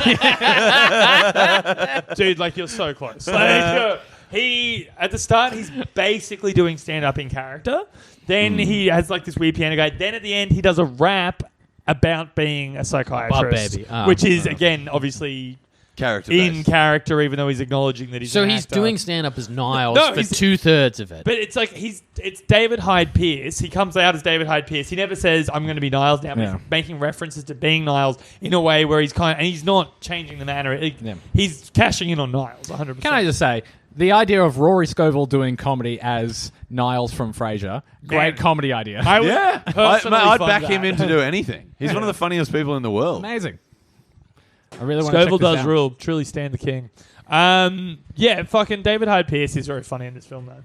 dude, like you're so close. Like, he at the start he's basically doing stand up in character. Then he has like this weird piano guy. Then at the end he does a rap about being a psychiatrist, baby. Oh. which is again obviously character in based. character, even though he's acknowledging that he's So an he's actor. doing stand up as Niles No, for he's- 2/3 of it. But it's like it's David Hyde Pierce. He comes out as David Hyde Pierce. He never says I'm going to be Niles now. But Yeah. he's making references to being Niles in a way where he's and he's not changing the manner. Yeah. He's cashing in on Niles 100%. Can I just say, The idea of Rory Scovel doing comedy as Niles from Frasier, great comedy idea. I would I'd back him in to do anything. He's one of the funniest people in the world. Amazing. I really want Scovel to check this does out. rule. Truly stand the king. Yeah, fucking David Hyde Pierce is very funny in this film, though.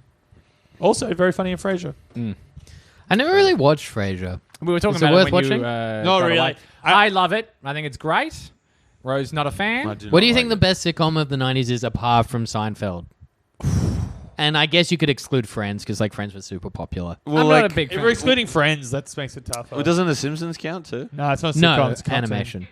Also, very funny in Frasier. I never really watched Frasier. We were talking Is it about worth it when watching? you, Not got really. away. I love it. I think it's great. Rose, not a fan. What do you think the best sitcom of the 90s is apart from Seinfeld? And I guess you could exclude Friends because like Friends was super popular. I'm not a big If fan. we're excluding Friends, that makes it tough. Well, doesn't The Simpsons count too? No, it's not a No, sitcom. It's a animation.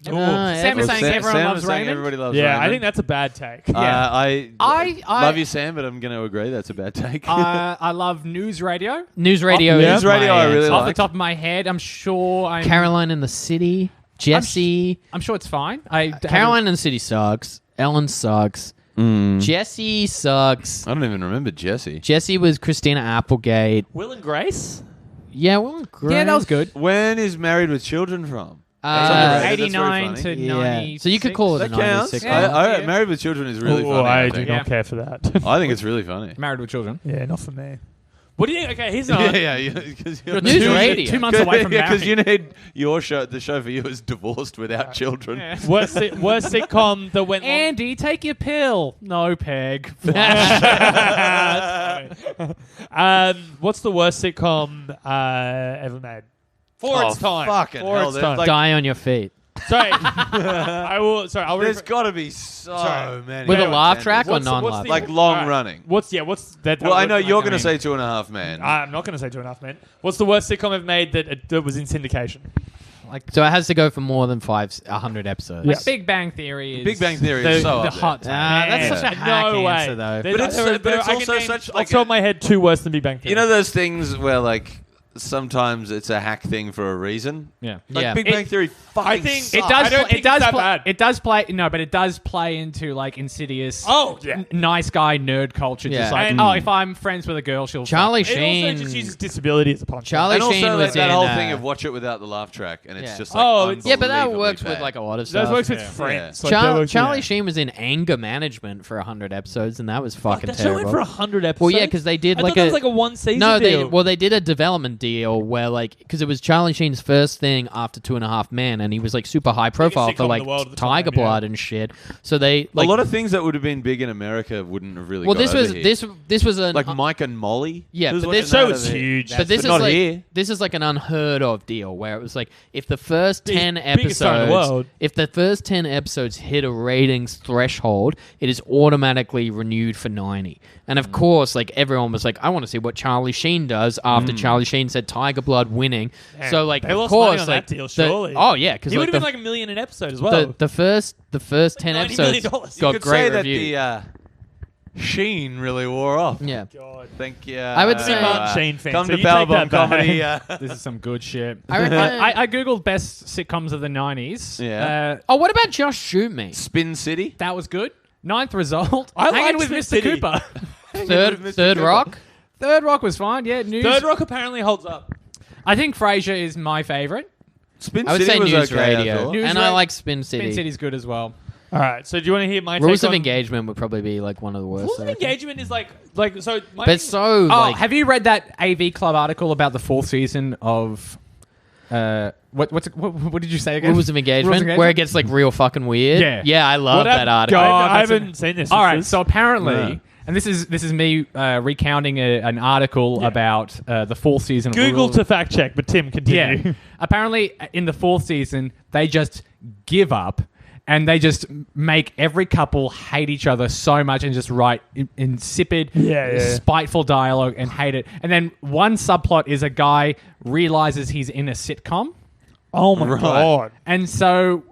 Ooh. Sam is saying everyone Sam loves is saying Raymond. everybody loves Yeah, Raymond. I think that's a bad take. I I- love you, Sam, but I'm going to agree that's a bad take. I love news radio. News Radio Oh, is News Radio my I really answer. Off the like. top of my head, I'm sure I'm. Caroline in the City. Jesse. I'm sure it's fine. Caroline in the City sucks. Ellen sucks. Jesse sucks. I don't even remember Jesse. Jesse was Christina Applegate. Will and Grace? Yeah, well, great. Yeah, that was good. When is Married with Children from? Uh, That's very 89 funny. to yeah. 96. So you could call it a That 90s counts. sitcom. Yeah. Married with Children is really Oh, funny. I I do think. not care for that. I think it's really funny. Married with Children. Yeah, not for me. What do you think? Okay, here's Yeah, not. yeah, because you're News Radio. 2 months away from because you marriage. need your show. The show for you is Divorced Without Children. Yeah. Worst sitcom that went long. Andy, take your pill. No, Peg. What's the worst sitcom ever made? For its time. Fucking For hell, its there's time. like- Die on your feet. Sorry. I will. Sorry. I'll There's rephr- got to be so Sorry. many. With a Wait, laugh track or what's the- non-laugh? the- Like long Alright. running. What's that? Well, I know you're going to say. say 2.5 Men. I'm not going to say 2.5 Men. What's the worst sitcom ever made that was in syndication? So it has to go for more than 100 episodes. Like Big Bang Theory is Big Bang Theory is so the up there. hot take. That's such a hack no way. answer, though. There- But it's- there- but it's I can also name such, off like, the top of my head two worse than Big Bang Theory. You know those things where like sometimes it's a hack thing for a reason. Yeah. Like Yeah. Big Bang Theory fucking I think- sucks. It I does. don't think it's that bad. It does play. No, but it does play into like insidious. Oh, yeah. Nice guy nerd culture. Yeah. Just like, And- oh, if I'm friends with a girl, she'll. Charlie fuck me. It Sheen. also just uses disability as a punch. Charlie and also Sheen was that in, whole thing of watch it without the laugh track, and it's Yeah. just like Oh, it's- Yeah, but that unbelievably works with bad. like a lot of That stuff. works with Yeah. friends. Yeah. Like, that works- Charlie yeah. Sheen was in anger management for 100 episodes, and that was fucking That show went terrible. for 100 episodes. Well, yeah, because they did I like thought that was like a one season no, deal. they did a development deal where like because it was Charlie Sheen's first thing after 2.5 Men, and he was like super high profile sitcom for in like the world at the Tiger time, yeah. Blood and shit. So they like a lot of things that would have been big in America wouldn't have really. well, got this over was here. this was an like Mike and Molly. Yeah, Who's but watching this that show over was here? huge. but this But is not like here. this is like an unheard of deal where it was like if the first 10 biggest show in the world. episodes hit a ratings threshold, it is automatically renewed for 90. And of course, like everyone was like, I want to see what Charlie Sheen does after Charlie Sheen said Tiger Blood winning. Man, so like they of lost course money on like that deal, the- surely. oh yeah, because He would like, have been like $1 million an episode as well. the first 10 $90 episodes million. got You could great say that reviews. the Sheen really wore off. Yeah. God. Thank you. I would say- Martin Sheen fan, Come so to you take that Powerbomb back. comedy. This is some good shit. I reckon- I googled best sitcoms of the 90s. Yeah. Oh, what about Just Shoot Me? Spin City. That was good. Ninth result. I Hanging liked with Spin Mr. City. Cooper. Third Rock? Third Rock was fine. Yeah, news. Third Rock apparently holds up. I think Frasier is my favorite. Spin I would City say was News okay, I Radio. thought. News And Radio- I like Spin City. Spin City's good as well. All right. So do you want to hear my Rules take of on... Engagement would probably be like one of the worst. Rules I of reckon. Engagement is like so. My But it's so Oh, like have you read that AV Club article about the fourth season of what did you say again? Rules of Engagement, Rules of where it gets like real fucking weird. Yeah. Yeah, I love that article. God, I that's haven't seen this. All right, This is- so apparently, Yeah. and this is me recounting an article about the fourth season. Google of Rules. to fact check, but Tim, continue. Yeah. Apparently, in the fourth season, they just give up and they just make every couple hate each other so much and just write insipid, Yeah. spiteful dialogue and hate it. And then one subplot is a guy realizes he's in a sitcom. Oh my Right. god. And so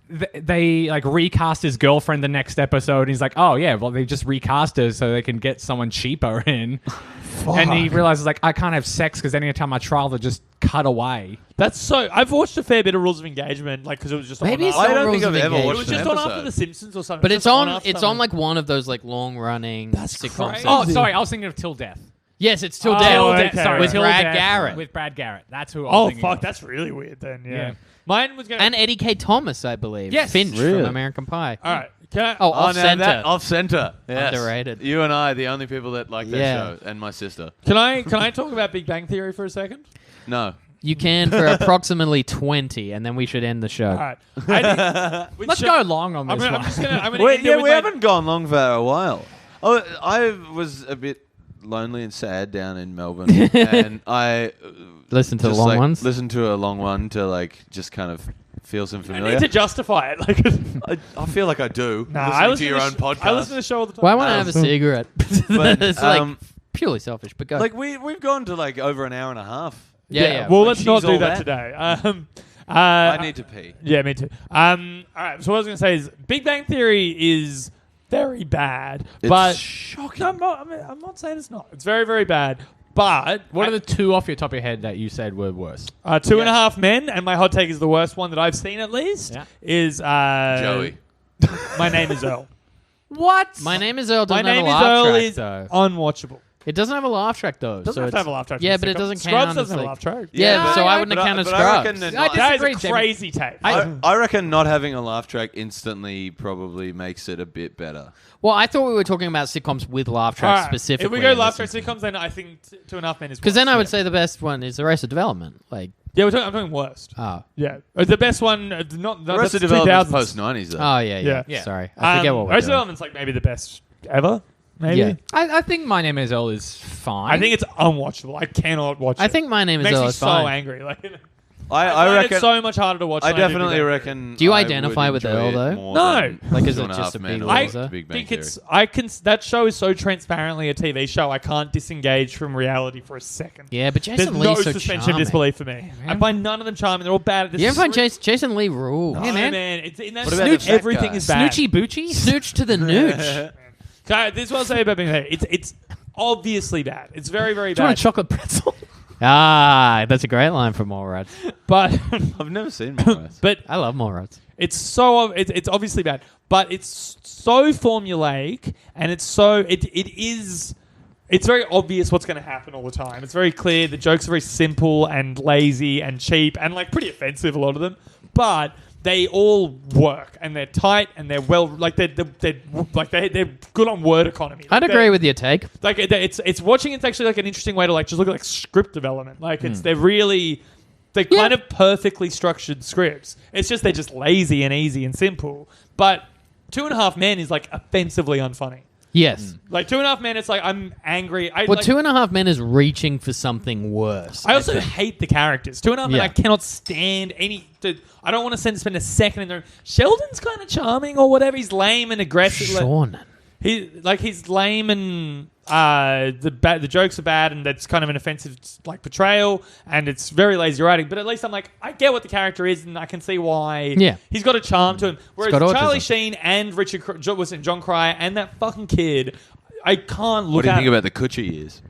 they like recast his girlfriend the next episode. And he's like, oh yeah, well they just recast her so they can get someone cheaper in. And he realizes like I can't have sex because anytime I try, they'll just cut away. That's so. I've watched a fair bit of Rules of Engagement, like because it was just Maybe on. it's I not don't Rules think of I've ever It Engagement. watched was just an on after episode. The Simpsons or something. But It it's was on after it's on something. like one of those like long running That's sitcoms. crazy. Oh, sorry, I was thinking of Till Death. Yes, it's Till Oh, Death. okay. Sorry, with Till Brad Death Garrett. With Brad Garrett. That's who I was Oh thinking fuck, of. that's really weird. Then Yeah. Mine was going. And Eddie K. Thomas, I believe. Yes. Finch Really? from American Pie. All right. Off now center. that off center. Yes. Underrated. You and I, the only people that like that show, and my sister. Can I talk about Big Bang Theory for a second? No. You can for approximately 20, and then we should end the show. All right. Let's go long on this I'm one. just gonna We end it with haven't gone long for a while. Oh, I was a bit lonely and sad down in Melbourne, and I Listen to the just, long like, ones. Listen to a long one to like just kind of feel some I familiar. need to justify it. Like, I feel like I do. I listening listen to your own podcast. I listen to the show all the time. Well, I want to have a cigarette. But, It's like purely selfish, but go. like we've gone to like over an hour and a half. yeah. Well, Like, let's not she's do all that that. today. I need to pee. Yeah, me too. All right. So what I was going to say is, Big Bang Theory is very bad, but shocking. I'm not saying it's not. It's very, very bad. But What are the two off your top of your head that you said were worse? 2.5 Men, and my hot take is the worst one that I've seen at least. Yeah. Is Joey. My Name Is Earl. What? My Name Is Earl My doesn't have Name a Is laugh Earl track, is though. unwatchable. It doesn't have a laugh track, though. Doesn't so have to it's- have a laugh track. Yeah, in but it sitcom. doesn't Scrubs count. doesn't have as a like- laugh track. Yeah, but so I wouldn't but have counted but I reckon Scrubs. that I not- disagree, That is a Jamie. crazy take. I reckon not having a laugh track instantly probably makes it a bit better. Well, I thought we were talking about sitcoms with laugh tracks Alright, specifically. If we go laugh track sitcoms, then I think 2.5 Men is Because then worse. I would say the best one is Arrested Development. Like, Yeah, I'm talking worst. Yeah. The best one, not The rest that's of development's 2000s. post 90s though. oh yeah. Yeah. Sorry, I forget what we're Arrested doing. Development's like maybe the best ever. Maybe. Yeah. I think My Name Is Earl is fine. I think it's unwatchable. I cannot watch it. I think My Name Is it makes Earl me is so fine. angry. Like, I find reckon it's so much harder to watch. I than do definitely Big Bang reckon. Do you I identify would with enjoy Earl, it though? more No. than Like, is it 2.5 just a Men big or loser? Big Bang think Theory. that show is so transparently a TV show. I can't disengage from reality for a second. Yeah, but There's Jason no Lee's so suspension charming. of disbelief for me. I find none of them charming. They're all bad at this. You ever find Jason Lee rules? No, Yeah, man. man. It's in that What about the fat everything guy? is bad. Snoochie Boochie? Snooch to the nooch. Okay, this is what I'll say about Big Bang Theory. It's obviously bad. It's very, very Do you want bad. a chocolate pretzel? That's a great line from Mallrats. But I've never seen Mallrats. but I love Mallrats. it's obviously bad. But it's so formulaic, and it's very obvious what's going to happen all the time. It's very clear. The jokes are very simple and lazy and cheap and like pretty offensive, a lot of them. But they all work, and they're tight, and they're well, like they're good on word economy. I'd agree with your take. Like it's watching. It's actually like an interesting way to like just look at like script development. Like they're kind of perfectly structured scripts. It's just they're just lazy and easy and simple. But 2.5 Men is like offensively unfunny. Yes. Like 2.5 Men, it's like I'm angry. Well, 2.5 Men is reaching for something worse. I also hate the characters. 2.5 Men, Yeah. I cannot stand any. Dude, I don't want to spend a second in there. Sheldon's kind of charming or whatever. He's lame and aggressive. Sean. He's lame and the jokes are bad, and that's kind of an offensive like portrayal, and it's very lazy writing. But at least I'm like, I get what the character is, and I can see why. Yeah. He's got a charm to him. Whereas got Charlie autism. Sheen and John Cryer and that fucking kid, I can't look What do you at. think about the Coochie years?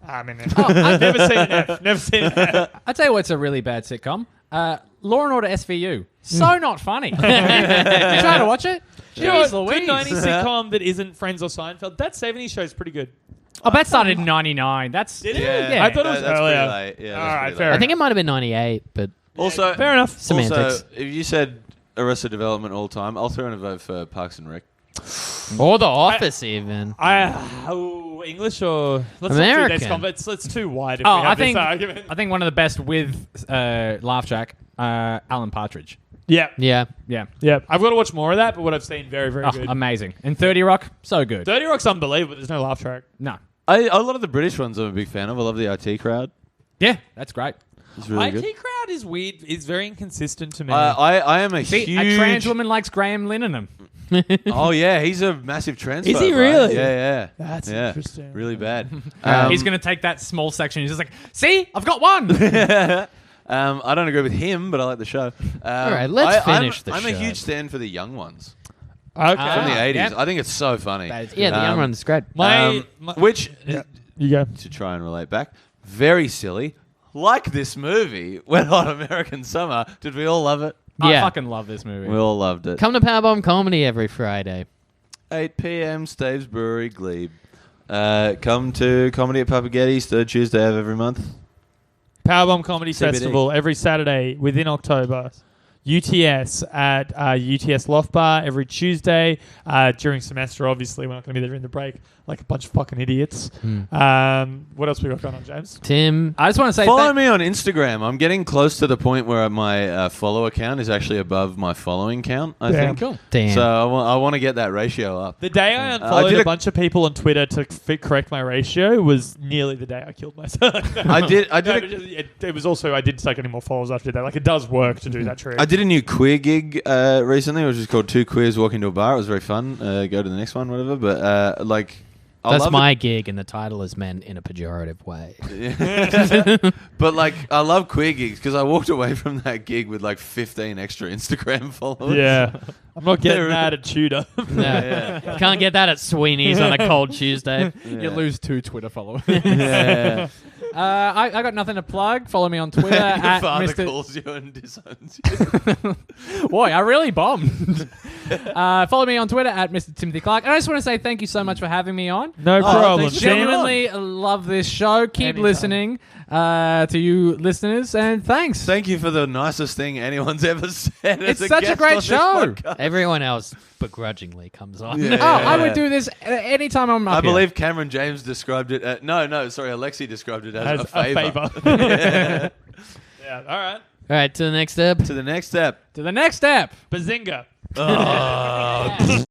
I mean, I've never seen an F. Never seen an F. I'll tell you what's a really bad sitcom. Law and Order SVU. So not funny. you try to watch it? You know what? Jeez Good Louise. 90s sitcom that isn't Friends or Seinfeld. That 70s show is pretty good. Oh, that started in 99. That's Did it? Yeah. I thought it was that's earlier. pretty late. Yeah, All that's right, pretty fair late. I think it might have been 98, but Also, Fair enough. Semantics. Also, if you said Arrested Development all time, I'll throw in a vote for Parks and Rec. or The Office even. English or let's American. not do this convo. It's too wide. If Oh, we have I think this argument. I think one of the best with laugh track, Alan Partridge. Yeah, Yeah. Yeah. yeah. I've got to watch more of that, but what I've seen, very, very Oh, good. amazing. And 30 Rock, so good. 30 Rock's unbelievable. There's no laugh track. No. A lot of the British ones I'm a big fan of. I love the IT crowd. Yeah, that's great. It's really IT good. crowd is weird. It's very inconsistent to me. I am a See, huge... a trans woman likes Graham Lindenham. Oh, yeah. He's a massive transphobe. Is he right? really? Yeah. That's Yeah. interesting. Really bad. He's going to take that small section. He's just like, see, I've got one. I don't agree with him, but I like the show. All right, let's finish the I'm show. a huge fan for the young ones Okay. from the Ah, 80s. yeah. I think it's so funny. That is Yeah, the young one's great. Which, You go. to try and relate back, very silly. Like this movie, Wet Hot American Summer. Did we all love it? I Yeah. fucking love this movie. We all loved it. Come to Powerbomb Comedy every Friday. 8 p.m. Staves Brewery, Glebe. Come to Comedy at Papagetti's, third Tuesday of every month. Powerbomb Comedy CBD. Festival every Saturday within October. UTS at UTS Loft Bar every Tuesday during semester. Obviously, we're not going to be there during the break like a bunch of fucking idiots. What else we got going on, James? Tim, I just want to say follow me on Instagram. I'm getting close to the point where my follower count is actually above my following count, I think. Cool. Damn. So I want to get that ratio up. The day I unfollowed a bunch of people on Twitter to correct my ratio was nearly the day I killed myself. It was also I didn't take any more followers after that. Like, it does work to do that trick. I did a new queer gig recently, which is called Two Queers Walk Into a Bar. It was very fun. Go to the next one, whatever. But that's my gig, and the title is meant in a pejorative way. But I love queer gigs because I walked away from that gig with 15 extra Instagram followers. Yeah, I'm not getting that at Tudor. Yeah. Can't get that at Sweeney's on a cold Tuesday. Yeah. You lose 2 Twitter followers. Yeah. I got nothing to plug. Follow me on Twitter at Father Mr. calls you and disowns you. Boy, I really bombed. Follow me on Twitter at Mr. Timothy Clark. And I just want to say thank you so much for having me on. No problem. Genuinely love this show. Keep listening to you listeners, and thanks. Thank you for the nicest thing anyone's ever said. It's such a great show. Everyone else begrudgingly comes on. Yeah. I would do this anytime I'm up I here. believe Cameron James described it. Alexi described it as a favor. Yeah. Yeah. All right. All right, to the next step. To the next step. To the next step. Bazinga. Oh.